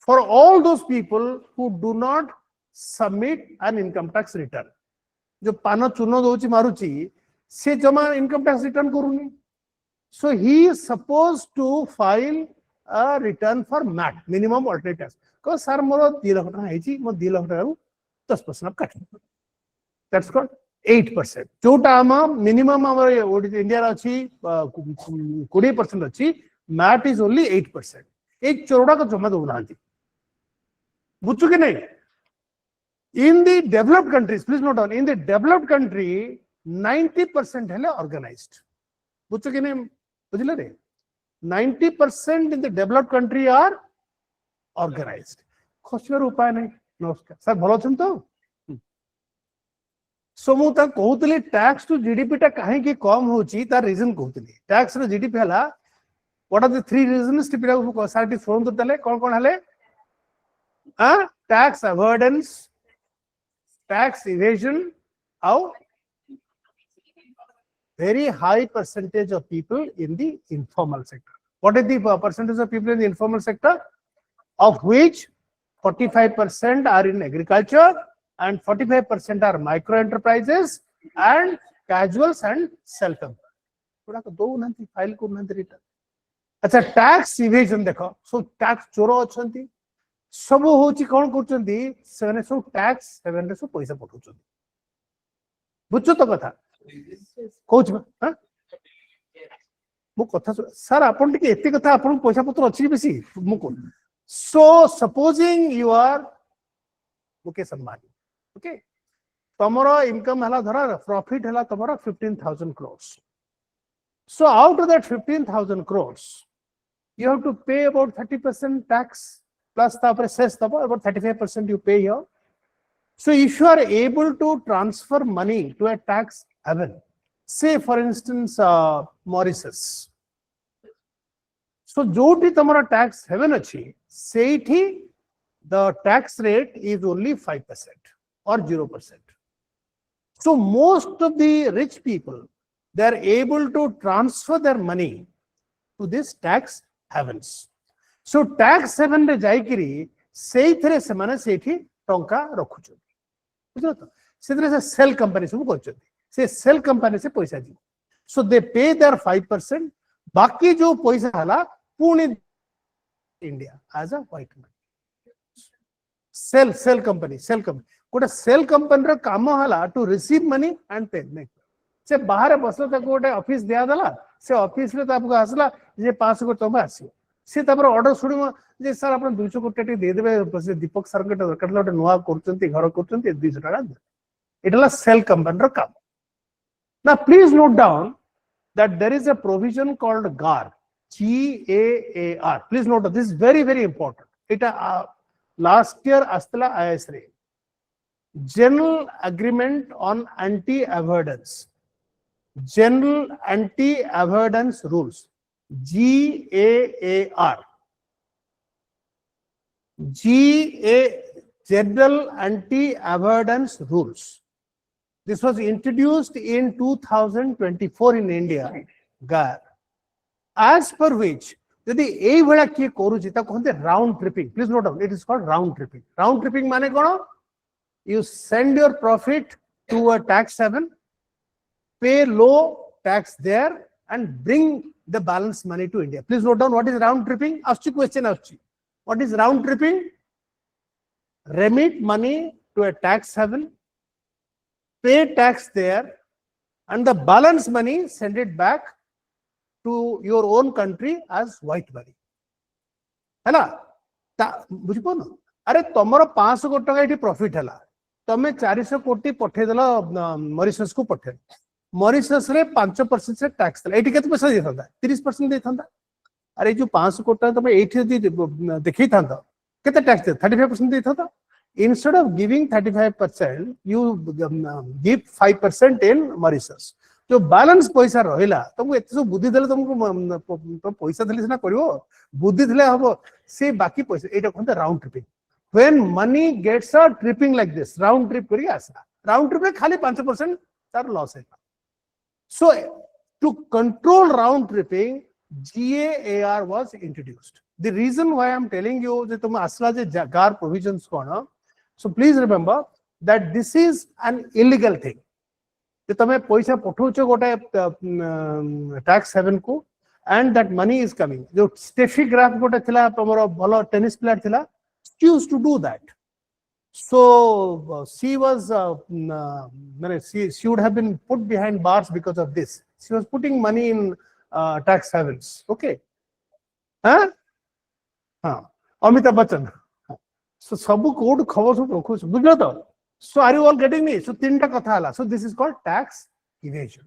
for all those people who do not submit an income tax return. जो पान चून दौची मारुची से जमा income tax return करूनी. So he is supposed to file a return for MAT, minimum alternate tax. Because sir मोर 2 लाख टका हेची मो 2 लाख टका 10% काट. That's called 8%. जोटा हम minimum हमर इंडिया रा अछि 20% अछि, MAT is only 8%. एक चोरडा को जमा दउनांती. बुझछु कि नहीं? In the developed countries, please note down, in the developed country 90% है organized. बुझछु कि नहीं? बुझले रे 90% in the developed country are organized. खोजर उपाय नहीं. नमस्कार सर भलो छन तो सो मु ता कहउतली टैक्स टू जीडीपी टा काहे की कम होची तार रीजन कहउतली टैक्स रे जीडीपी हला व्हाट आर द 3 रीजन्स टिपिटा को सारटी फोन तो तले कोन हले tax avoidance tax evasion how very high percentage of people in the informal sector. What is the percentage of people in the informal sector? Of which 45% are in agriculture and 45% are micro enterprises and casuals and self-employed. थोड़ा को दो नंती file को नंती return. अच्छा tax evasion देखो so tax चोरो अछंती सब होची कोन करचंती सेने सो टैक्स हेवन रे सो पैसा पठौचंती. बुझছো तो कथा कोच हां मु कथा सर आपण टिके एते कथा आपण पैसा पत्र अछि बेसी मु को so supposing you are Mukesh Ambani okay तमरो इनकम हला धरा प्रॉफिट हला तमरो 15,000 crores. So out of that 15,000 crores you have to pay about 30% tax plus tapare cess tabo about 35% you pay here. So if you are able to transfer money to a tax haven, say for instance Mauritius, so joti tamara tax haven achi sethi the tax rate is only 5% or 0%. So most of the rich people, they are able to transfer their money to this tax havens. So tax haven re jaikiri seithre semane sethi टंका रखुछ बुझलो तो सेथरे से cell company सब करछ से cell company से पैसा दी. सो दे पे देयर 5%. बाकी जो पैसा हला पुणी India as a white money. Shell company गोटे सेल कंपनी रो काम हला to receive money and payment. से बाहर बसलो त गोटे ऑफिस दिया दला से ऑफिस रे तापको आसला जे 500 कोटी टका आसी से तापर ऑर्डर सुनिमो जे सर अपन 200 कोटी टे दे देबे दीपक सर के दरकार गोटे नुआ करचंती घर करचंती 200 टका इटला सेल कंपनी रो काम. Now please note down that there is a provision called GAR, GAAR. Please note that this is very very important. It last year astala IAS re General Agreement on Anti-Avoidance, General Anti-Avoidance Rules, GAAR, General Anti-Avoidance Rules. This was introduced in 2024 in India, GAAR, as per which यदि ए भला किए करूची ता कहते round tripping. Please note down it is called round tripping. Round tripping माने कोन? You send your profit to a tax haven, pay low tax there and bring the balance money to India. Please note down what is round tripping. Ask question ask. What is round tripping? remit money to a tax haven, pay tax there, and the balance money send it back to your own country as white money. है बुझिपार अरे तुम 500 कोटी टका ये profit है तुम 400 कोटी पठेदेल Mauritius को पठे मॉरिशस रे 5% से टैक्स ये केते पैसा दे था 30% दे था अरे जो 500 कोटी तुम ये देखी था केते टैक्स दे 35% दे था instead of giving 35% you give 5% in Mauritius जो बैलेंस पैसा रहिला तुमको एते सब बुद्धि देले तुमको पैसा देले सिना करिवो बुद्धि देले हबो से बाकी पैसा एटा कहते round tripping when money gets a tripping like this round trip करी आसा राउंड ट्रिप रे खाली 5% तार लॉस है so to control round tripping GAAR was introduced the reason why I am telling you जे तुम असला जे GAAR provisions cone so please remember that this is an illegal thing तमें पैसा पठौछ गोटे टैक्स हेवन को and that money is coming जो Steffi Graf गोटे थिला तमरो भलो टेनिस प्लेयर थिला used to do that so she was माने she would have been put behind bars because of this she was putting money in tax havens okay हां हां अमिताभ बच्चन सो सब कोड खबर सब रखो बुझलो तो So are you all getting me? So tinta katha hala. So this is called tax evasion.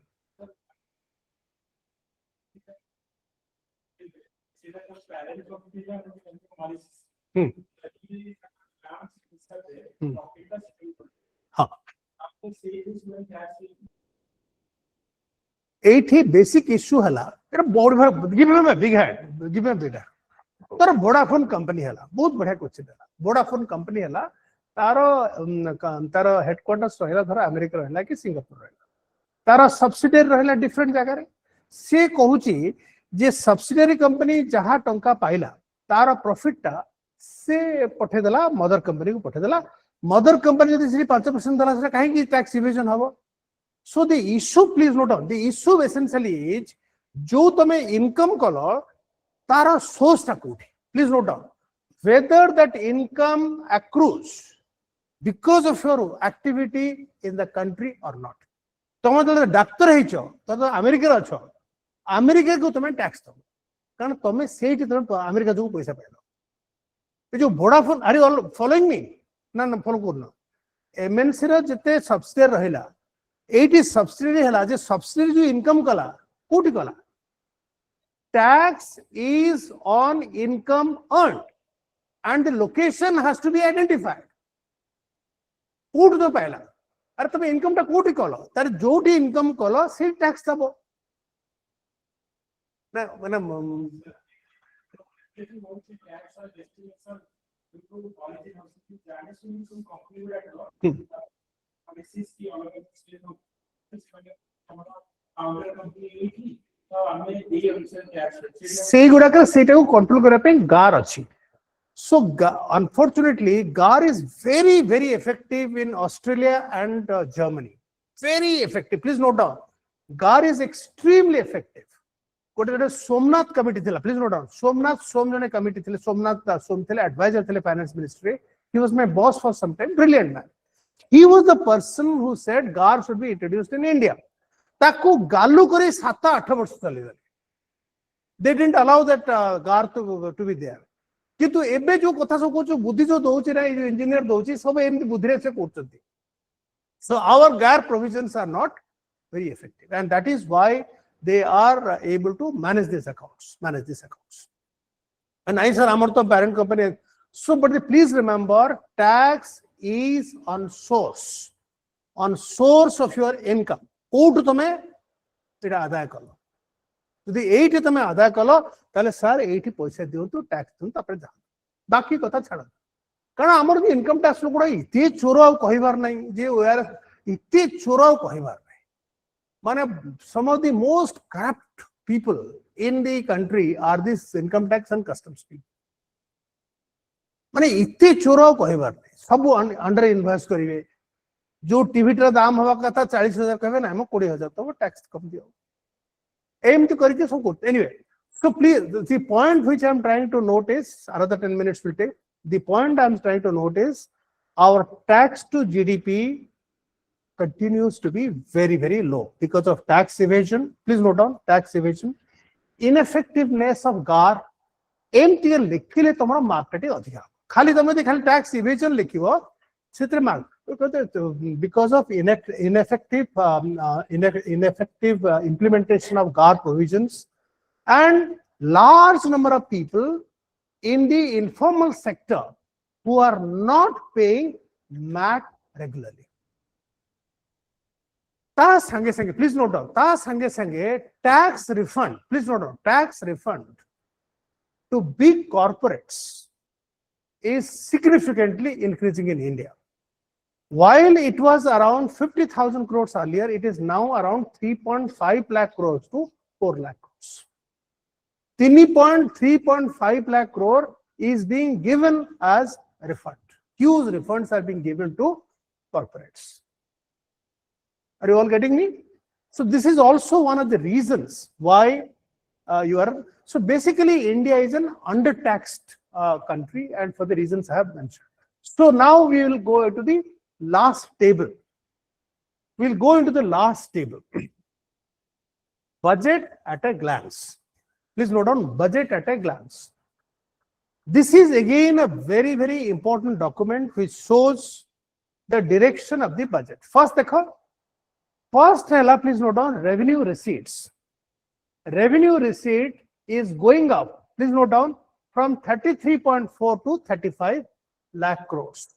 एठी basic issue हला एटा board give me big hand give me big तार वोडाफोन कंपनी हला बहुत बढ़िया क्वेश्चन हला वोडाफोन कंपनी हला तार headquarters रहला धर अमेरिका रहला कि सिंगापुर रहला तार सब्सिडियरी रहला डिफरेंट जगह रे से कहूची जे सब्सिडियरी कंपनी जहां टंका पाइला तार प्रॉफिट टा से पठे देला मदर कंपनी को पठे देला मदर कंपनी जदी से 5% देला से काहे की टैक्स इवेजन हबो so the issue please note down the issue essentially is जो तमे इनकम कलो तार सोर्स टा कोठी please note down whether that income accrues because of your activity in the country or not तुम जो डाक्तर है तो अमेरिका अच्छो अमेरिका को तुम्हें टैक्स दो कारण तुम्हें से अमेरिका जो पैसा पाइल जो Vodafone are you following me ना ना फॉलो करना एमएनसी रा जते सब्सिडी रहला एटी सब्सिडी हला जे सब्सिडी जो इनकम कला कोठी कला tax is on income earned and the location has to be identified code तो पहला अरे तुम इनकम टा कोठी कलो तार जोठी इनकम कलो से टैक्स दबो ना माने से गुडा सेटा को कंट्रोल करा पे गार अछि So unfortunately, GAAR is very, very effective in Australia and Germany. Very effective. Please note down. GAAR is extremely effective. Kote Somnath committee thila. Please note down. Somnath Somjane committee thila. Somnath Som thila advisor thila finance ministry. He was my boss for some time. Brilliant man. He was the person who said GAAR should be introduced in India. Taku galu kore 7-8 varsh chali gale. They didn't allow that GAAR to be there. किंतु एबे जो कथा सब को बुद्धि जो दोची रे जो इंजीनियर दोची सब एमती बुद्धि रे से करचंती so our GAAR provisions are not very effective and that is why they are able to manage these accounts and I sir amar to parent company so but please remember tax is on source of your income code तमे एटा आदाय कलो यदि एठी तमे आदाय कलो ताले sir एठी पैसा दियो तो टैक्स तुम तापर जा बाकी कथा छाड़ कारण हमर जो इनकम टैक्स लोगुडा इते चोर आ कहिबार नै जे यार इते चोर आ कहिबार नै माने some of the most corrupt people in the country are this income tax and customs people माने इते चोर आ कहिबार नै सब अंडर इन्वेस्ट करिवे जो टीवी टर दाम हवा कथा 40,000 कहबे ना हम 20,000 तो टैक्स कम दियो एम तो करके सब को anyway. So please, the point which I am trying to note is, another 10 minutes will take. The point I am trying to note is our tax to GDP continues to be very, very low because of tax evasion. Please note down tax evasion, ineffectiveness of GAR. Empty लिखिले तुम mark टे अधिका खाली तुम खाली tax evasion लिखिबो सेते mark because of ineffective implementation of GAR provisions and large number of people in the informal sector who are not paying MAT regularly. ता संगे संगे please note down ता संगे संगे tax refund, please note down tax refund to big corporates is significantly increasing in India. While it was around 50,000 crores earlier, it is now around 3.5 lakh crores to 4 lakh crores. 3.5 lakh crore is being given as refund. Huge refunds are being given to corporates. Are you all getting me? So this is also one of the reasons why so basically India is an undertaxed country, and for the reasons I have mentioned. So now we will go to the last table. We'll go into the last table. Budget at a glance. Please note down budget at a glance. This is again a very, very important document which shows the direction of the budget. First, please note down revenue receipts. Revenue receipt is going up. Please note down from 33.4 to 35 lakh crores.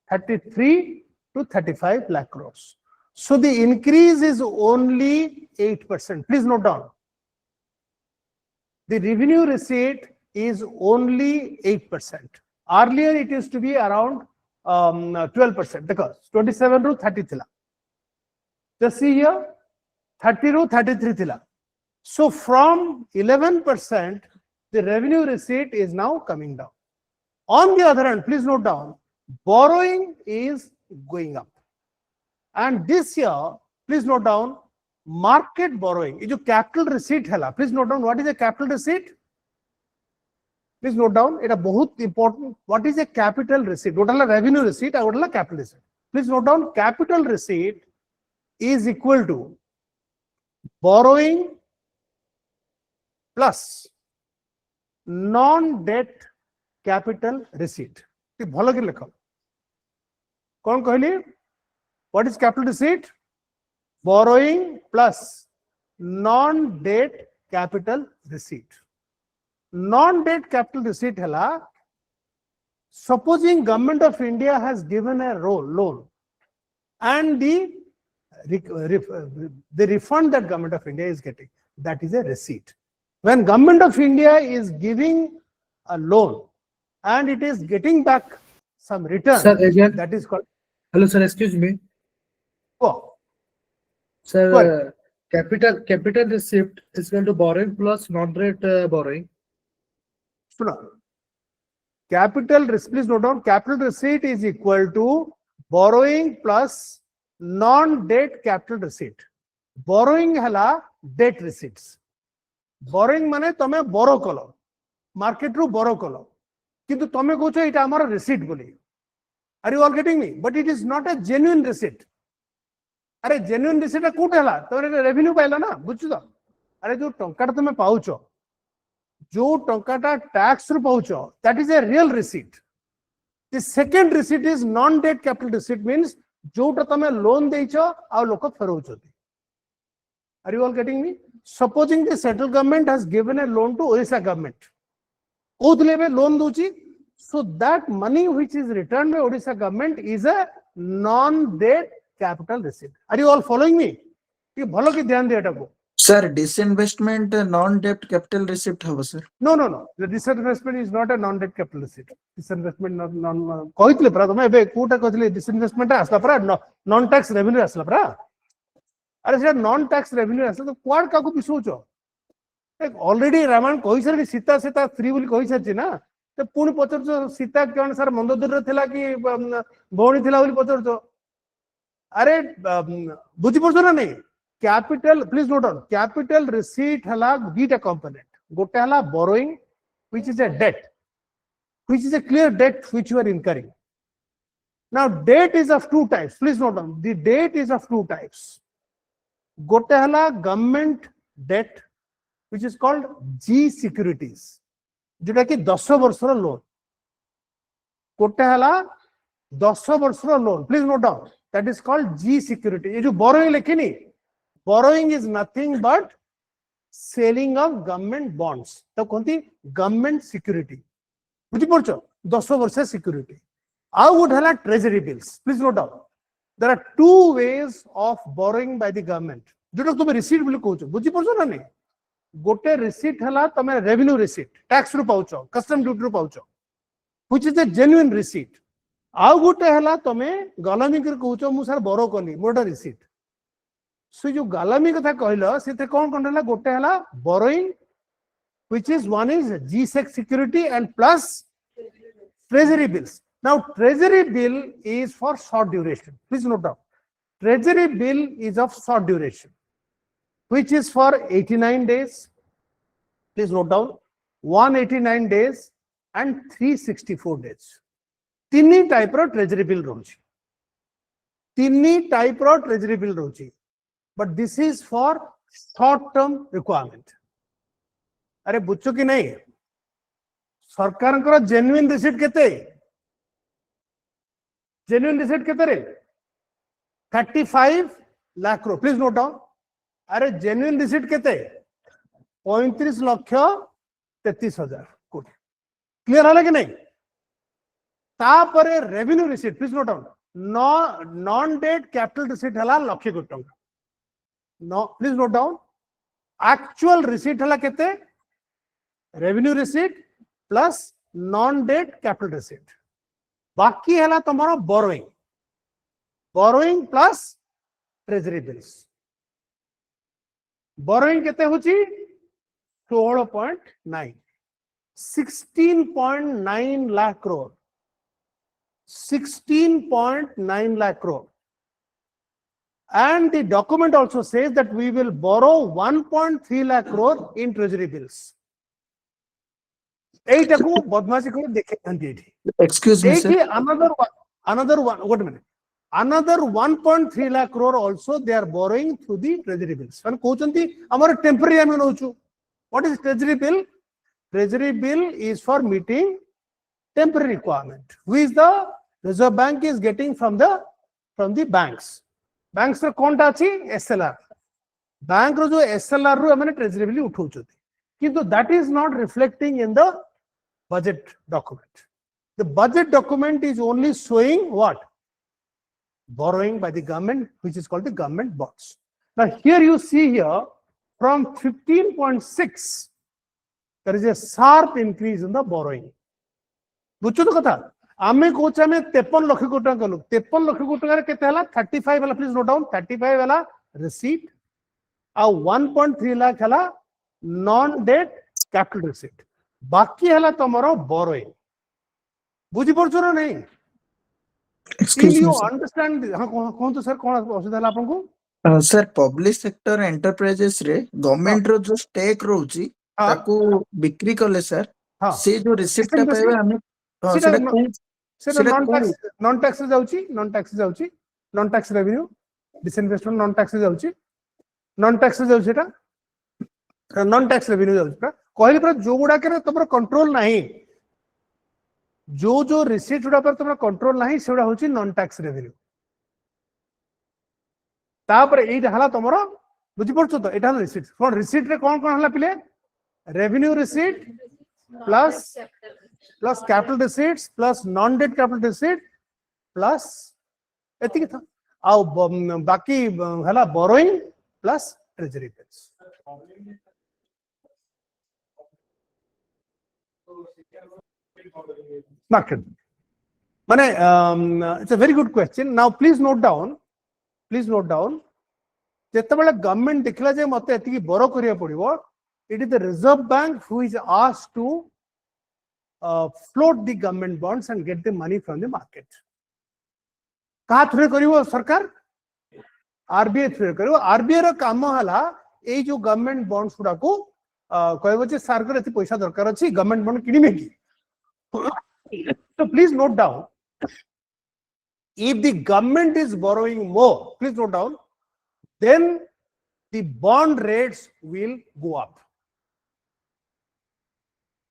33 to 35 lakh crores. So the increase is only 8%. Please note down. The revenue receipt is only 8%. Earlier it used to be around 12% because 27 to 30 thila. Just see here 30 to 33 thila. So from 11%, the revenue receipt is now coming down. On the other hand, please note down, borrowing is going up. And this year, please note down, market borrowing, is capital receipt hela. Please note down, what is a capital receipt? Please note down, it is very important. What is a capital receipt? What is a revenue receipt? What is a capital receipt? Please note down, capital receipt is equal to borrowing plus non-debt capital receipt. What is capital receipt? Borrowing plus non-debt capital receipt. Non-debt capital receipt hela, supposing Government of India has given a loan and the refund that Government of India is getting, that is a receipt. When Government of India is giving a loan and it is getting back some return, Sir, again. that is called. Hello, sir. Excuse me. Oh, Sir, capital receipt is equal to borrowing plus non-debt borrowing. Capital, please note down, capital receipt is equal to borrowing plus non-debt capital receipt. Borrowing hela debt receipts. Borrowing mane tome borrow kolo, market ru borrow kolo. Kintu tome kocho ita amara receipt boli. Are you all getting me? But it is not a genuine receipt. Are genuine receipt a kote hela, tome revenue paila na, buchhu to. Are jo tonkata tome paucho, jo tonkata tax ru paucho, that is a real receipt. The second receipt is non-debt capital receipt, means jota tome loan deicho aw loko feraucho. Are you all getting me? Supposing the central government has given a loan to Odisha government, loan duchi, so that money which is returned by Odisha government is a non-debt capital receipt. Are you all following me? Sir, disinvestment non-debt capital receipt hava sir. No. The disinvestment is not a non-debt capital receipt. Disinvestment non कहतले परा तमे एबे Kota कहतले disinvestment आसला परा non-tax revenue आसला परा. अरे सेटा non-tax revenue आसला तो क्वाड काकू पिसोचो. ऑलरेडी रामायण कहि सारी सीता सीता 3 बोली कहि सारछि ना. तो पुणी पचरचो सीता कोन सर मंदोदर थिला कि भौणी थिला बोली पचरचो. अरे बुझि पड़छो ना नहीं. Capital, please note down, capital receipt hala dita component. Gote hala borrowing, which is a debt, which is a clear debt which you are incurring. Now debt is of two types. Please note down. The debt is of two types. Gote hala government debt, which is called G securities. जोटा कि 10 वर्षर loan. गोटे हाला 10 वर्षर loan. Please note down. That is called G security. ये जो borrowing लिखिनी, borrowing is nothing but selling of government bonds. तो कौन government security. बुझी पड़छो 10 वर्ष security. How would hala treasury bills? Please note down. There are two ways of borrowing by the government. जोटा तुम receipt बोली कहूँ बुझी पड़छो ना नहीं. गोटे receipt hala तमे revenue receipt, tax रू पाउछो, custom duty रू पाउछो, which is a genuine receipt. आउ गोटे हाला तमे गलामी कर कहूछो मु सर borrow कली मोटा receipt. So जो गलामी कथा कहलो सेते कोन कोन हाला गोटे हाला borrowing, which is one is G-Sec security and plus treasury bills. Now treasury bill is for short duration. Please note down. Treasury bill is of short duration, which is for 89 days. Please note down. 189 days and 364 days. Tini type of treasury bill rochi. Tini type of treasury bill rochi. But this is for short term requirement. अरे बुझो कि नहीं सरकार को genuine receipt केते genuine receipt केते रे 35 लाख रो please note down अरे जेन्युइन रिसीट केते 35 लाख 33,000 कोटी क्लियर हला कि नहीं तापरे revenue receipt please note down non debt capital receipt हला लाख कोटी टंका नो please note down actual receipt हला केते revenue receipt plus non debt capital receipt बाकी है तुम्हारा borrowing borrowing plus treasury bills borrowing केते होची 16.9 16.9 lakh crore 16.9 lakh crore and the document also says that we will borrow 1.3 lakh crore in treasury bills. Excuse me, sir. Another one, wait a minute. Another 1.3 lakh crore also they are borrowing through the treasury bills. Temporary. What is treasury bill? Treasury bill is for meeting temporary requirement. Who is the Reserve Bank is getting from the banks. Banks are kontachi SLR. Bank ro jo SLR ru amane treasury bill uthauchoti. Kintu that is not reflecting in the budget document. The budget document is only showing what? Borrowing by the government, which is called the government bonds. Now here you see here from 15.6 there is a sharp increase in the borrowing. बुझो तो कथा आमे कोचा में 53 लाख कोटी टका कलु 53 लाख कोटी टका केते हला 35 वाला प्लीज नोट डाउन 35 वाला रिसीट आ 1.3 लाख हला नॉन डेट कैपिटल रिसीट बाकी हला तमरो बोरोइंग बुझी पड़छो ना नहीं Excuse you me, sir. understand हां कोन तो सर कोन असुविधा हला आपन को सर पब्लिक सेक्टर एंटरप्राइजेस रे गवर्नमेंट रो जो स्टेक रहउची ताकू बिक्री करले सर से जो रिसिप्ट टा पाइबे हम नॉन टैक्स जाउची non tax revenue disinvestment non tax जाउची नॉन टैक्स जाउची एटा नॉन टैक्स रेवेन्यू जाउची कहली पर जो गुडा के तमरो कंट्रोल नाही जो रिसीट गुडा पर तमरो कंट्रोल नाही सेडा होची नॉन टैक्स रेवेन्यू तापर एटा हला तमरो बुझी पड़छो तो एटा रिसीट कोन रिसीट रे कोन कोन हला पिले revenue receipt plus capital receipts plus non-debt capital receipt plus एतिक था आउ बाकी हला borrowing plus treasury bills. Market. Mane it's a very good question. Now please note down जेतेबेले गवर्नमेंट देखला जे मते एतिकी बोरो करिया पड़िबो it is the Reserve Bank who is asked to float the government bonds and get the money from the market. कहा through करिवो सरकार RBI through करिवो RBI रो काम हला ए जो गवर्नमेंट बॉन्ड्स गुडा को कहबो जे सरकार एति पैसा दरकार अछि गवर्नमेंट बॉन्ड किनिमे की. So please note down if the government is borrowing more, please note down, then the bond rates will go up.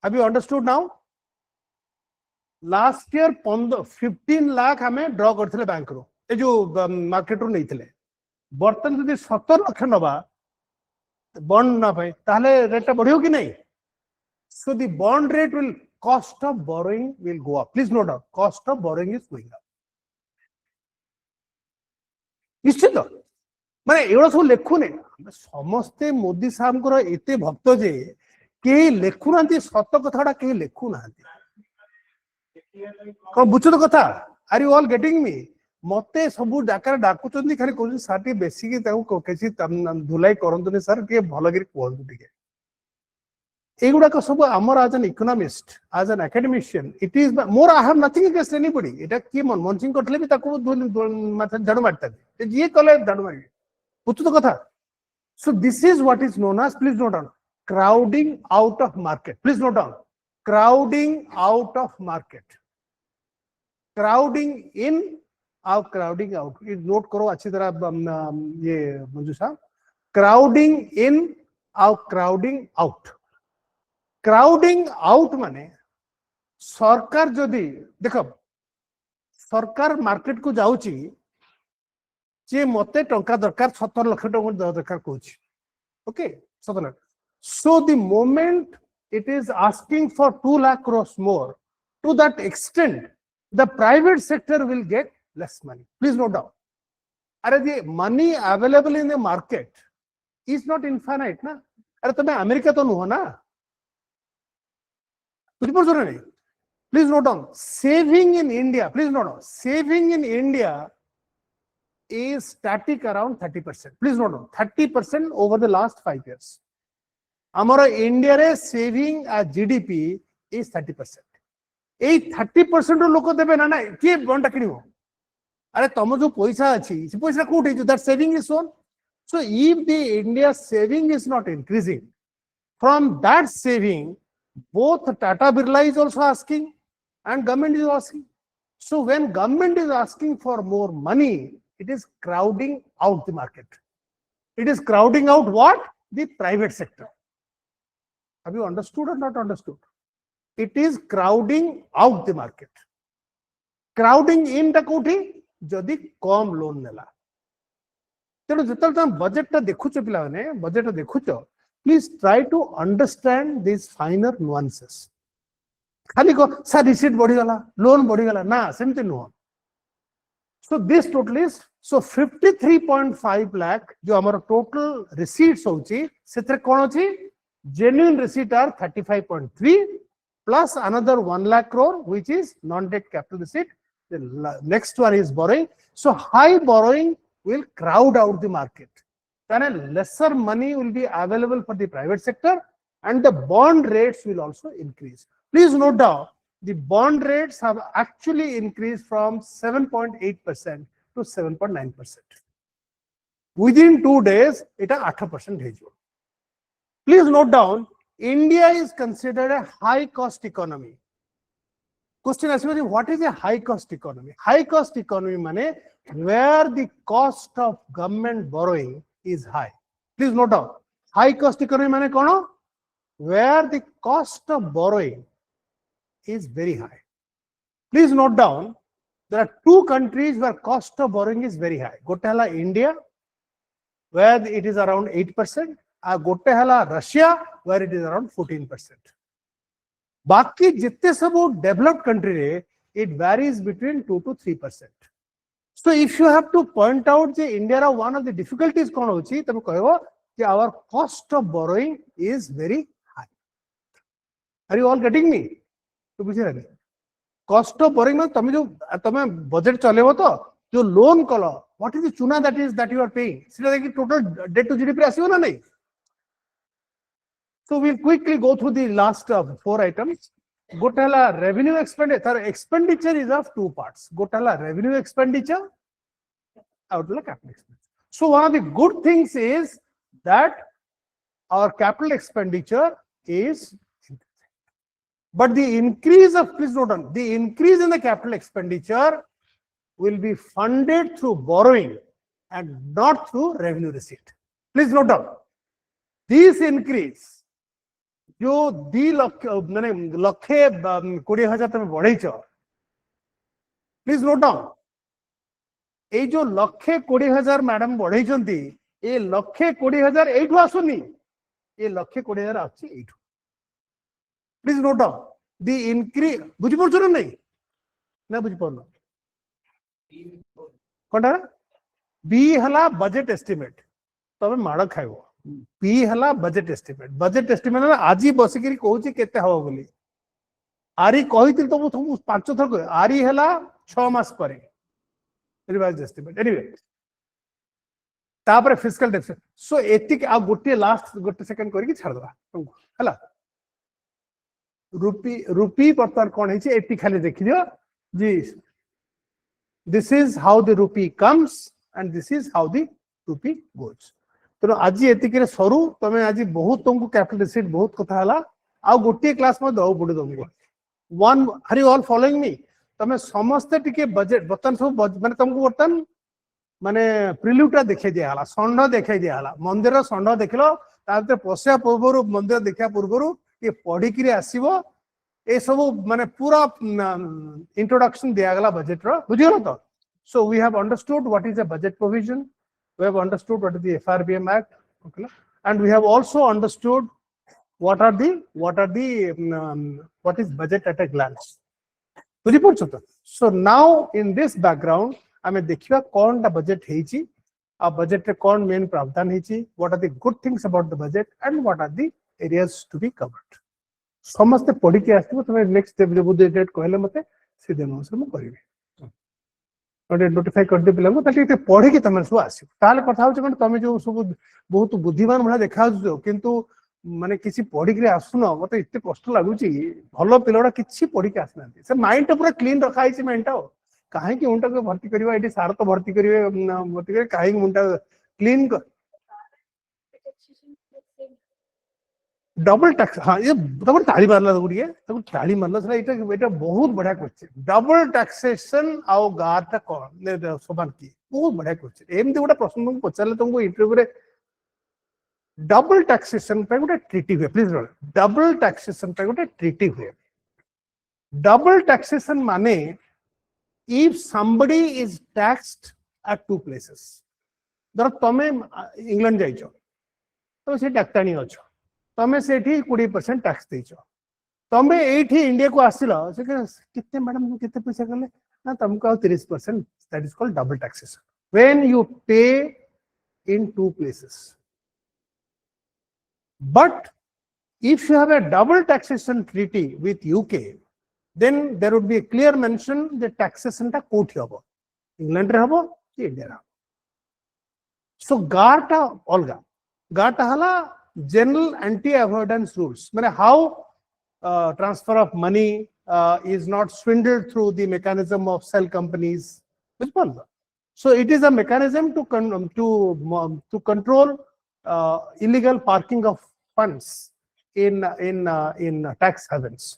Have you understood now? Last year 15 lakh हमें draw करथिले बैंक रो ए जो market रो नैथिले बर्तन जदि 17 लाख नबा bond ना पाए ताहले rate बढ़ियो कि नहीं. So the bond rate will, cost of borrowing will go up. Please note down, cost of borrowing is going up. निश्चित माने एगुड़ा सब लेखुने समस्ते मोदी साहब को एते भक्त जे के लेखुना सत कथा के लेखुना कौन बुझ तो कथा. Are you all getting me? मते सब डाकर डाकुचंदी खाली कहउछ साटी बेसी के ताको केसी धुलाई करंतुनी सर के भलगिरी कहंतु टिके. एगुड़ा सब आमर as an economist, as an academician, it is more, I have nothing against anybody. एटा की मनमोहन सिंह करथले भी ताको झाड़ू मारता दे जे कले झाड़ू मारी बुझ तो कथा. So this is what is known as, please note down, crowding out of market. Please note down, crowding out of market. Crowding in or crowding out. It note करो अच्छी तरह ये मंजू साहब. Crowding in or crowding out. Crowding out माने सरकार जदि देखो सरकार मार्केट को जाउची जे मते टंका दरकार 17 लाख टंका दरकार कहूची. Okay 17 lakh. So the moment it is asking for 2 lakh crores more, to that extent the private sector will get less money. Please note down. Are the money available in the market is not infinite na. Are तुम्हें America तो नहीं ना. Please note down, saving in India, please note down, saving in India is static around 30%. Please note down, 30% over the last 5 years. Amara India re saving a GDP is 30%. A 30% of local debe na na ke bond takini ho. Are tomo jo paisa achi, se paisa kote jo that saving is on. So if the India saving is not increasing, from that saving, both Tata Birla is also asking and government is asking. So when government is asking for more money, it is crowding out the market. It is crowding out what? The private sector. Have you understood or not understood? It is crowding out the market. Crowding in the kouthi jodi come loan नेला. तेणु जितल तुम budget टा देखुछ पिला माने budget टा देखुछ, please try to understand these finer nuances. खाली को sir receipt बढ़ी गला लोन बढ़ी गला ना सेमते नुह. So this total is, so 53.5 lakh जो हमारा total receipts होची सेथरे कोन होची genuine receipt are 35.3 plus another 1 lakh crore which is non-debt capital receipt. The next one is borrowing. So high borrowing will crowd out the market. Then lesser money will be available for the private sector and the bond rates will also increase. Please note down, the bond rates have actually increased from 7.8% to 7.9%. Within 2 days, it is 8%. Please note down, India is considered a high cost economy. Question is, what is a high cost economy? High cost economy means where the cost of government borrowing is high. Please note down, high cost economy means kono? Where the cost of borrowing is very high. Please note down, there are 2 countries where cost of borrowing is very high. Gote hala India, where it is around 8%, and gote hala Russia, where it is around 14%. Baki jitte sabu developed country, it varies between 2 to 3%. So if you have to point out that India one of the difficulties kon hochi, tame kohibo that our cost of borrowing is very high. Are you all getting me? To bujhe rahi. Cost of borrowing means tame budget chalebo to jo loan kala, what is the chuna that you are paying? Sila ki total debt to GDP asibo na nahi. So we'll quickly go through the last 4 items. Gotala revenue expenditure. Expenditure is of 2 parts. Gotala revenue expenditure, outlook capital expenditure. So one of the good things is that our capital expenditure is, but the increase of, please note down, the increase in the capital expenditure will be funded through borrowing and not through revenue receipt. Please note down. This increase जो 2 लाख माने लक्षे 20,000 तुम बढ़ेछ, please note down, ए जो लक्षे 20,000 madam बढ़ेछंती ए लक्षे 20,000 एठू आसुनी, ए लक्षे 20,000 आछि एठू. Please note down the increase. बुझि पड़छ ना नहीं ना बुझि पड़नो कोनटा बी हला बजेट एस्टिमेट तबे माड़ खाइबो. बी हला बजेट एस्टिमेट आज बसिक कहूँ केते हब बोली आरी कही तो 5 थर कह आरी हला 6 मास पर रिवाइज एस्टिमेट. एनीवे तापर फिस्कल डेफिसिट. सो एतिक आ गोटे लास्ट गोटे सेकंड करके छाड़ दवा तुमको हला. रूपी बर्तमान कौन है एति खाली देखि दियो जी. This is how the rupee comes and this is how the rupee goes. तो आज एतिक सरू तमें आज बहुत तुमको कैपिटल रिसीट बहुत कथा हला आ गोटे क्लास में दो पड़े तुमको one. Are you all following me? तमें समस्ते टिके बजेट बर्तन सब माने तुमको बर्तन माने प्रिल्यूटा देखे दिया हला, षंढ देखे दिया हला. मंदिर षंढ देखलो ताते पसिया पूर्व मंदिर देखा पूर्व ये पढ़ी किरी आसीबो ए सब माने पूरा इंट्रोडक्शन दिया गला बजेट रो. बुझियो तो. So we have understood what is a budget provision. We have understood what is the FRBM Act, okay, and we have also understood what is budget at a glance. So now in this background, आमे देखिबा कोन टा budget हेची, आ budget रे कोन main प्रावधान हेची, what are the good things about the budget and what are the areas to be covered. समस्त पढ़ी के आस्ते तमे नेक्स्ट डेट कहले मते सीधे अनुसार म करिवे. नोटिफाई कर दे पिला को ताकि पढ़े कि तमे सब आसी ताले कथा हो छ तमे जो सब बहुत बुद्धिमान भला देखा जो किंतु माने किसी पढ़ी के आसुन मते इते कष्ट लागु छी. भलो पिलाडा किछि पढ़ी के आसना से माइंड तो पूरा क्लीन रखा है माइंड टा काहे कि उनटा को भर्ती करबा एटी सार तो भर्ती करिवे भर्ती करे काहे उनटा क्लीन कर डबल टैक्स. हाँ ये तब ताली मारला गुड़िए तब ताली मारला सला एटा बहुत बढ़िया क्वेश्चन. डबल टैक्सेशन आउ गाटा कोन समान की बहुत बढ़िया क्वेश्चन. एमती गोटे प्रश्न तुमको पचारले तुमको इंटरव्यू रे डबल टैक्सेशन पे गोटे ट्रीटी हुए. प्लीज डबल टैक्सेशन पे गोटे ट्रीटी हुए. डबल टैक्सेशन माने if somebody is taxed at 2 places. धर तमे इंग्लैंड जाइछो तो से डाक्टानी अछो तमे सेठी 20% टैक्स देछो. तमे एठी इंडिया को आसिलो से कितने मैडम कितने पैसा करले ना तुमको 30%. That is called double taxation when you पे इन 2 places. But if you have a double taxation treaty with UK, then there would be a clear mention the taxation ta koti hobo, England re hobo ki India re hobo. So GARTA olga GARTA hala general anti-avoidance rules. Mane how transfer of money is not swindled through the mechanism of cell companies. So it is a mechanism to control illegal parking of funds in tax havens.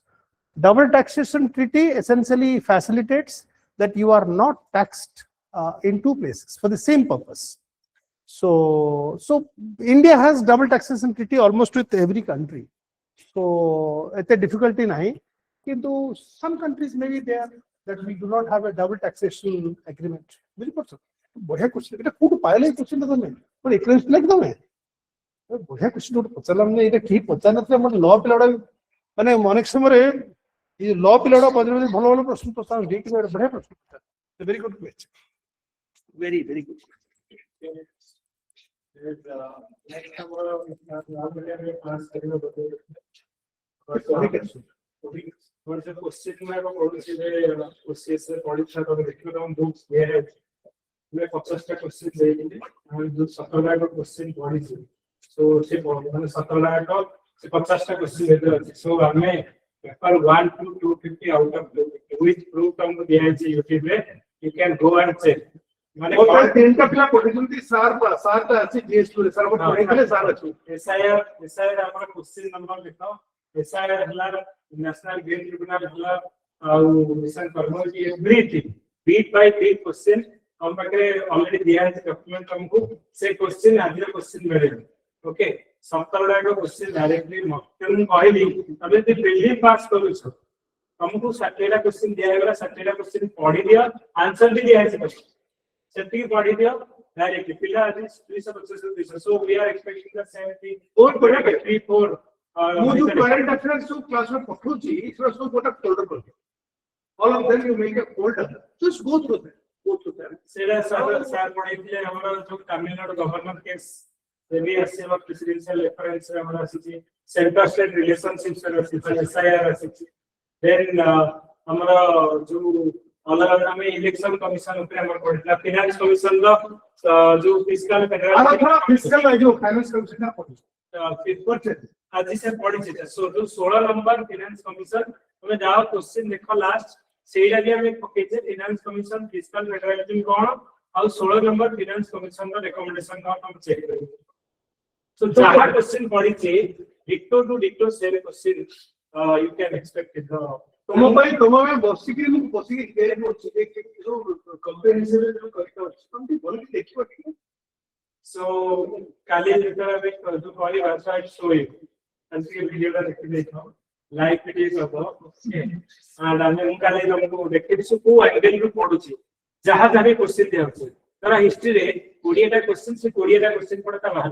Double taxation treaty essentially facilitates that you are not taxed in 2 places for the same purpose. So India has double taxation treaty almost with every country. So it's a difficulty nahi. Kintu some countries maybe there that we do not have a double taxation agreement. Very good. बढ़िया question এটা code পাইলে question তো তুমি মানে experience লাগ দাও बढ़िया question তো পছালাম না এটা কি পছানতে আমার ল পিলাড়া মানে অনেক সময় এই ল পিলাড়া বদলে ভালো ভালো প্রশ্ন প্রস্তাব দিই কি बढ़िया প্রশ্ন very good question very good next हमर मीडिया क्लास करियो और जो क्वेश्चन में पढ़ुछि जे ओसीएस परीक्षा तो देखियो हम बुक्स ये है मैं 50 टा क्वेश्चन देइली हम जो 17 टा क्वेश्चन पढ़िछि सो से माने 17 टा से 50 टा क्वेश्चन देते सो हमें paper 1 to 250 out of which proof हमको दिया है यूट्यूब पे you can go and check माने और तीन का पिला पढ़िछंती सार ता अछि जीएस2 सर को पढ़िले सार अछि एसआईआर हमर क्वेश्चन नंबर लिखो एसआईआर हला नेशनल ग्रीन ट्रिब्यूनल हला और मिशन कर्मो की everything bit by bit question हम पाखे ऑलरेडी दिया है डॉक्यूमेंट हमको से क्वेश्चन आज क्वेश्चन मिले ओके 17 टा क्वेश्चन डायरेक्टली मक्टन कहली तबे ते प्रीलिम पास करू छ हमको 60 टा क्वेश्चन दिया गला 60 टा क्वेश्चन पढ़ी दिया आंसर भी दिया है सेटिंग पढ़ी दिया डायरेक्टली पिला आज 350 so we are expecting the same thing और बड़ा 3 4 वो जो करंट अफेयर्स जो क्लास में पढ़ो जी इसमें सब गोटा फोल्डर कर all of them you make a folder just go through that सेरा सर पढ़ी दिले हमरा जो तमिलनाडु गवर्नर केस भी ऐसे वक्त प्रेसिडेंशियल रेफरेंस हमरा आसी centre state relationship sir SIR आसी देन हमरा जो अलग में इलेक्शन कमीशन ऊपर हमर पढ़ला फाइनेंस कमीशन जो फिस्कल फेडरल फिजिकल जो फाइनेंस कमीशन का पढ़ी आज से पढ़ी छे सो जो 16 नंबर फाइनेंस कमीशन हमें जाओ क्वेश्चन देखो लास्ट सेइला भी हमें पके छे फाइनेंस कमीशन फिस्कल फेडरलिज्म कोन और 16 नंबर फाइनेंस कमीशन का रिकमेंडेशन का हम चेक करेंगे सो जहां क्वेश्चन पढ़ी छे डिक्टो to डिक्टो same question you can expect it तुम में बसिकली मु बसिकली क्लियर होछि एक जो कंप्रेहेंसिव जो करता अछि तुम बोल के देखिबो ठीक सो काली लेटर में जो कॉली website show you and see video दा देखि देखो लाइव वीडियो सब ओके एंड हम काली हमको देखि दिसु को एंगल रू पडुछि जहां जहां क्वेश्चन दिया अछि तरा हिस्ट्री रे 20 टा क्वेश्चन से 20 टा क्वेश्चन पड़ता बाहर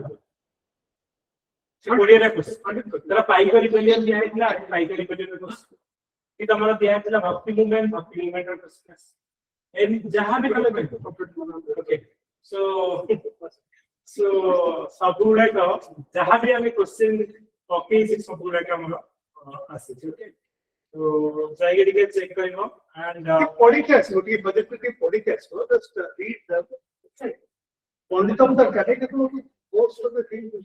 से 20 टा क्वेश्चन तरा पाइकरी बिलियन दिया है पाइकरी बिलियन कि तमरा दिया है भक्ति मूवमेंट का क्वेश्चन एंड जहां भी कले ओके सो सबुडा का जहां भी हमें क्वेश्चन ओके से सबुडा का हम आसी ओके तो जाइए ठीक है चेक करिनो एंड पढ़ी के आसी ओके बजट के पढ़ी के आसी जस्ट रीड द पॉलिटिकम द करेक्ट तो most of the things you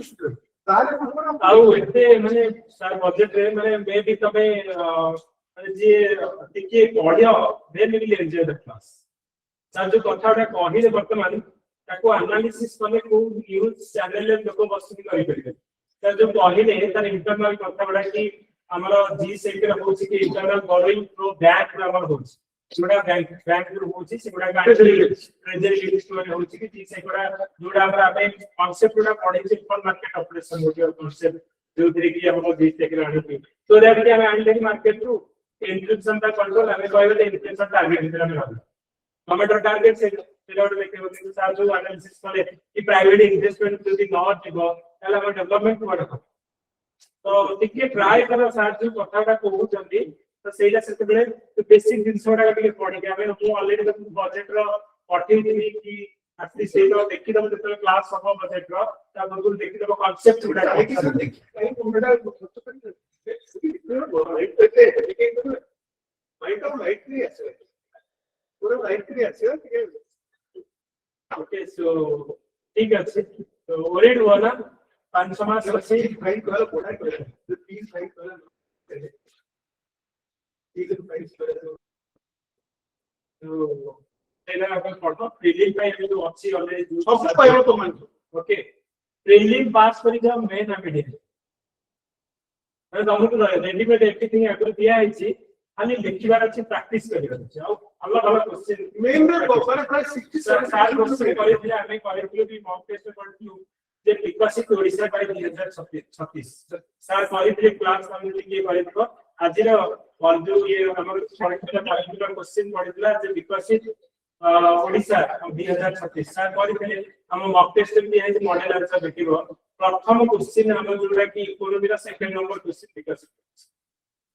should ताले मतलब आउ एते माने सर बजट रे माने मे भी तबे माने जे टिके पढ़ियो then will enjoy the class sir जो कथाटा कहिले वर्तमान ताको एनालिसिस करले को न्यूज़ चैनल ले लोक बसिक करि परिबे सर जो कहिले तार इंटरनल कथा बडा कि हमर जी सेक्टर होछि कि इंटरनल बोरोइंग फ्रो बैंक हमर होछि जोडा बैंक रो होछि सेगुडा ट्रेजरी लिस्ट में होछि कि जी सेगुडा जोडा हमरा आबे कांसेप्ट जोडा पढै छै फंड मार्केट ऑपरेशन होछि कांसेप्ट जो तरी कि हमर जी सेक्टर आनी तो दैट कि हम आनले मार्केट थ्रू इंक्रिप्शन का कंट्रोल हमें कहबे इंक्रिप्शन टारगेट भीतर में रहबे टमाटर टारगेट से तेलौट देखते होते सार जो एनालिसिस करे कि प्राइवेट इन्वेस्टमेंट यदि नॉट दिबो ताला हम डेवलपमेंट को रखो तो टिके ट्राई करो सार जो कथाटा कहू जंदी तो सेला सेते बेले तो बेसिक जिंसोडा के पढि के हमें मु ऑलरेडी बजट रो पढि दिली कि आती सेलो देखि दम तो क्लास सब बजट रो ता बिल्कुल देखि दम कांसेप्ट गुडा देखि कहीं कंप्यूटर माइंड ऑफ लाइट नहीं है पूरा लाइट नहीं है ओके सो ठीक है तो ओरेड वाला 500 मार्क्स अच्छे फाइल वाला बोला है 30 फाइल वाला ठीक है फाइल वाला तो तेरा अपन पढ़ो प्रीलिम पे हम जो अच्छी ऑलरेडी सब पाइलो तो मान ओके प्रीलिम पास करी जब मेन हमें अरे हमको रेडीमेड एवरीथिंग आगर दिया है जी खाली लिखिबार अछि प्रैक्टिस करिबार अछि आ अलग अलग क्वेश्चन मेन रे बफर प्राय 67 क्वेश्चन करे दिया हमें करे भी मॉक टेस्ट करथिलु जे विकसित ओडिसा बाय 2036 सर करे क्लास हम लिखि करे दिबो आजिर और जो ये हमर पर्टिकुलर क्वेश्चन पडितला जे विकसित ओडिसा 2036 सर करे हम मॉक टेस्ट भी है मॉडल आंसर देखिबो प्रथम क्वेश्चन हम जोरा कि इकोनॉमी रा सेकंड नंबर क्वेश्चन विकसित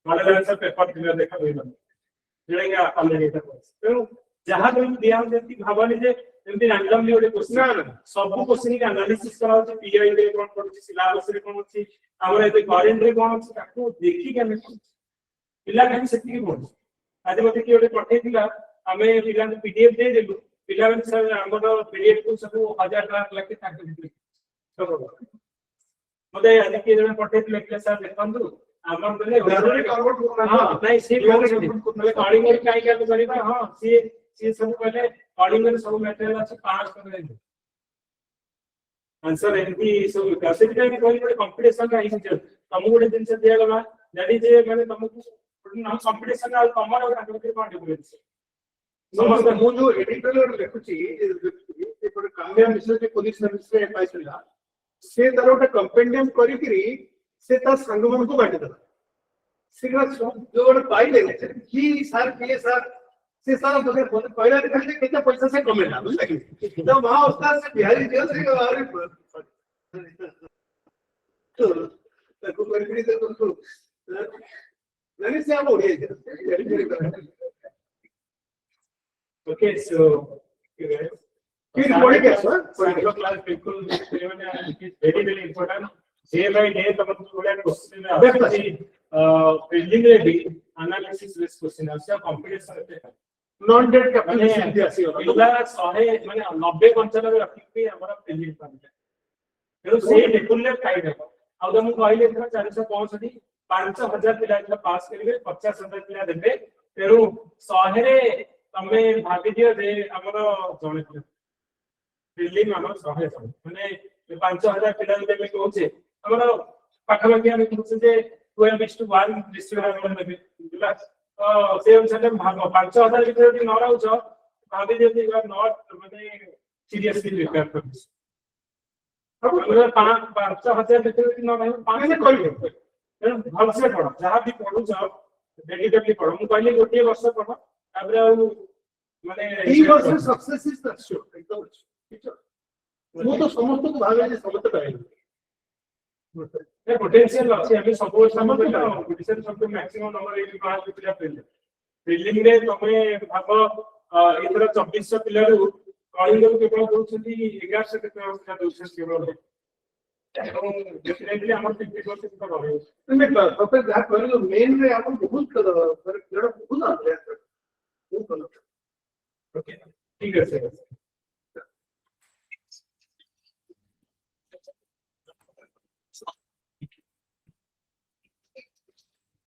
मॉडल आंसर पेपर क्लियर देखा होइबा जेडा ऑलरेडी था तो जहां भी दिया हम जति भाबनी जे एमती रैंडमली ओडे क्वेश्चन सब क्वेश्चन के एनालिसिस करा होची पीआई रे कोन पडुची सिलेबस रे कोन होची हमर एते करेंट रे कोन होची ताको देखि के हम पिला के सेति के बोल आज मते कि ओडे पठे दिला हमें पिला ने पीडीएफ दे देलु पिला ने सर हमर पीडीएफ को सब 1000 लाख लगे ताके दिले मते आज के जने पठे दिले सर देखंदु हमर बले जरूरी फॉरवर्ड हां नहीं सी कॉलिंग में काई के करबा हां सी सब पहले कॉलिंग में सब मटेरियल अछि पास कर दे आंसर एमपी सब कैसे भी कोई बड़े कंपटीशन का ही तुम गोटे दिन से दिया गला जदी जे माने तुमको competition ଆଉ ତମର ତାଙ୍କ ଭିତରେ କଣ difference? ସମସ୍ତେ ମୁଁ ଯୋଉ ଏଡିଟୋରିଆଲ ଲେଖୁଛି ଏପଟେ କାମ୍ୟା ମିଶ୍ର ଯେ ପୋଲିସ ସର୍ଭିସରେ ପାଇଥିଲା ସେ ତାର ଗୋଟେ କମ୍ପେଣ୍ଡିୟମ କରିକିରି ସେ ତା ସାଙ୍ଗମାନଙ୍କୁ ବାଣ୍ଟିଦେଲା ଶୀଘ୍ର ଯୋଉ ଗୋଟେ ପାଇଲେ କି ସାର୍ କିଏ ସାର୍ ସେ ସାର୍ ମୋତେ କହିଲା ଖାଲି କେତେ ପଇସା ସେ କମେଇଲା ବୁଝିଲା କି ତ ମହା ଅବସ୍ଥା ସେ ବିହାରୀ ଝିଅ ସେ ଆହୁରି ତାକୁ କରିକିରି ନାଇଁ ସେ ଆମ ଓଡ଼ିଆ ଝିଅ Okay, so Please body class, sir. Central class बिल्कुल very very important. Day by day तब थोड़ा क्वेश्चन में बिल्डिंग में भी एनालिसिस बेस्ड क्वेश्चन है उसका कंपटीशन रहते हैं नॉन डेट का माने पिला 100 माने 90 95 रखिके हमरा बिल्डिंग करते तेरो से टेबल ले टाइट है अब हम कहले था 465 5000 पिला इतना पास करिवे 50000 पिला देबे तेरो 100 रे तमे भाबी दियो जे हमरो जणे बिल्डिंग हमरो 100 माने 5000 पिला देबे कहूचे हमरो पाखा हम कहूचे जे 12:1 डिस्ट्रीब्यूट हमरो देबे पिला से अनुसार भाग 5000 ভিতরে যদি ন রাউছ ভাবি দিও যে ইউ আর নট মানে সিরিয়াসলি প্রিপেয়ার ফর দিস আমরা 5000 ভিতরে যদি ন রাউছ 5 করিবে ভালসে পড়ো যাহা भी পড়ুছ ডেডিকেটলি পড়ো ମୁଁ କହିଲି ଗୋଟିଏ ବର୍ଷ ପଢ ତାପରେ ଆଉ ମାନେ ई वर्ष सक्सेस इज द श्योर एकदम ठीक है वो तो समस्त को भागे जे समस्त पाएंगे ये पोटेंशियल अछि हामी सब समस्त पोटेंशियल सब मैक्सिमम नंबर 1 क्लास पिला बिल्डिंग रे तमे भाग इथर 2400 पिला रु कलिंग को केवल दोछथि 1100 के व्यवस्था दोछथि केवल डेफिनेटली हमर 50% तो रहे मैं प्रोफेसर जा करियो मेन रे आपण बहुत बहुत आ गया ओके ठीक है सर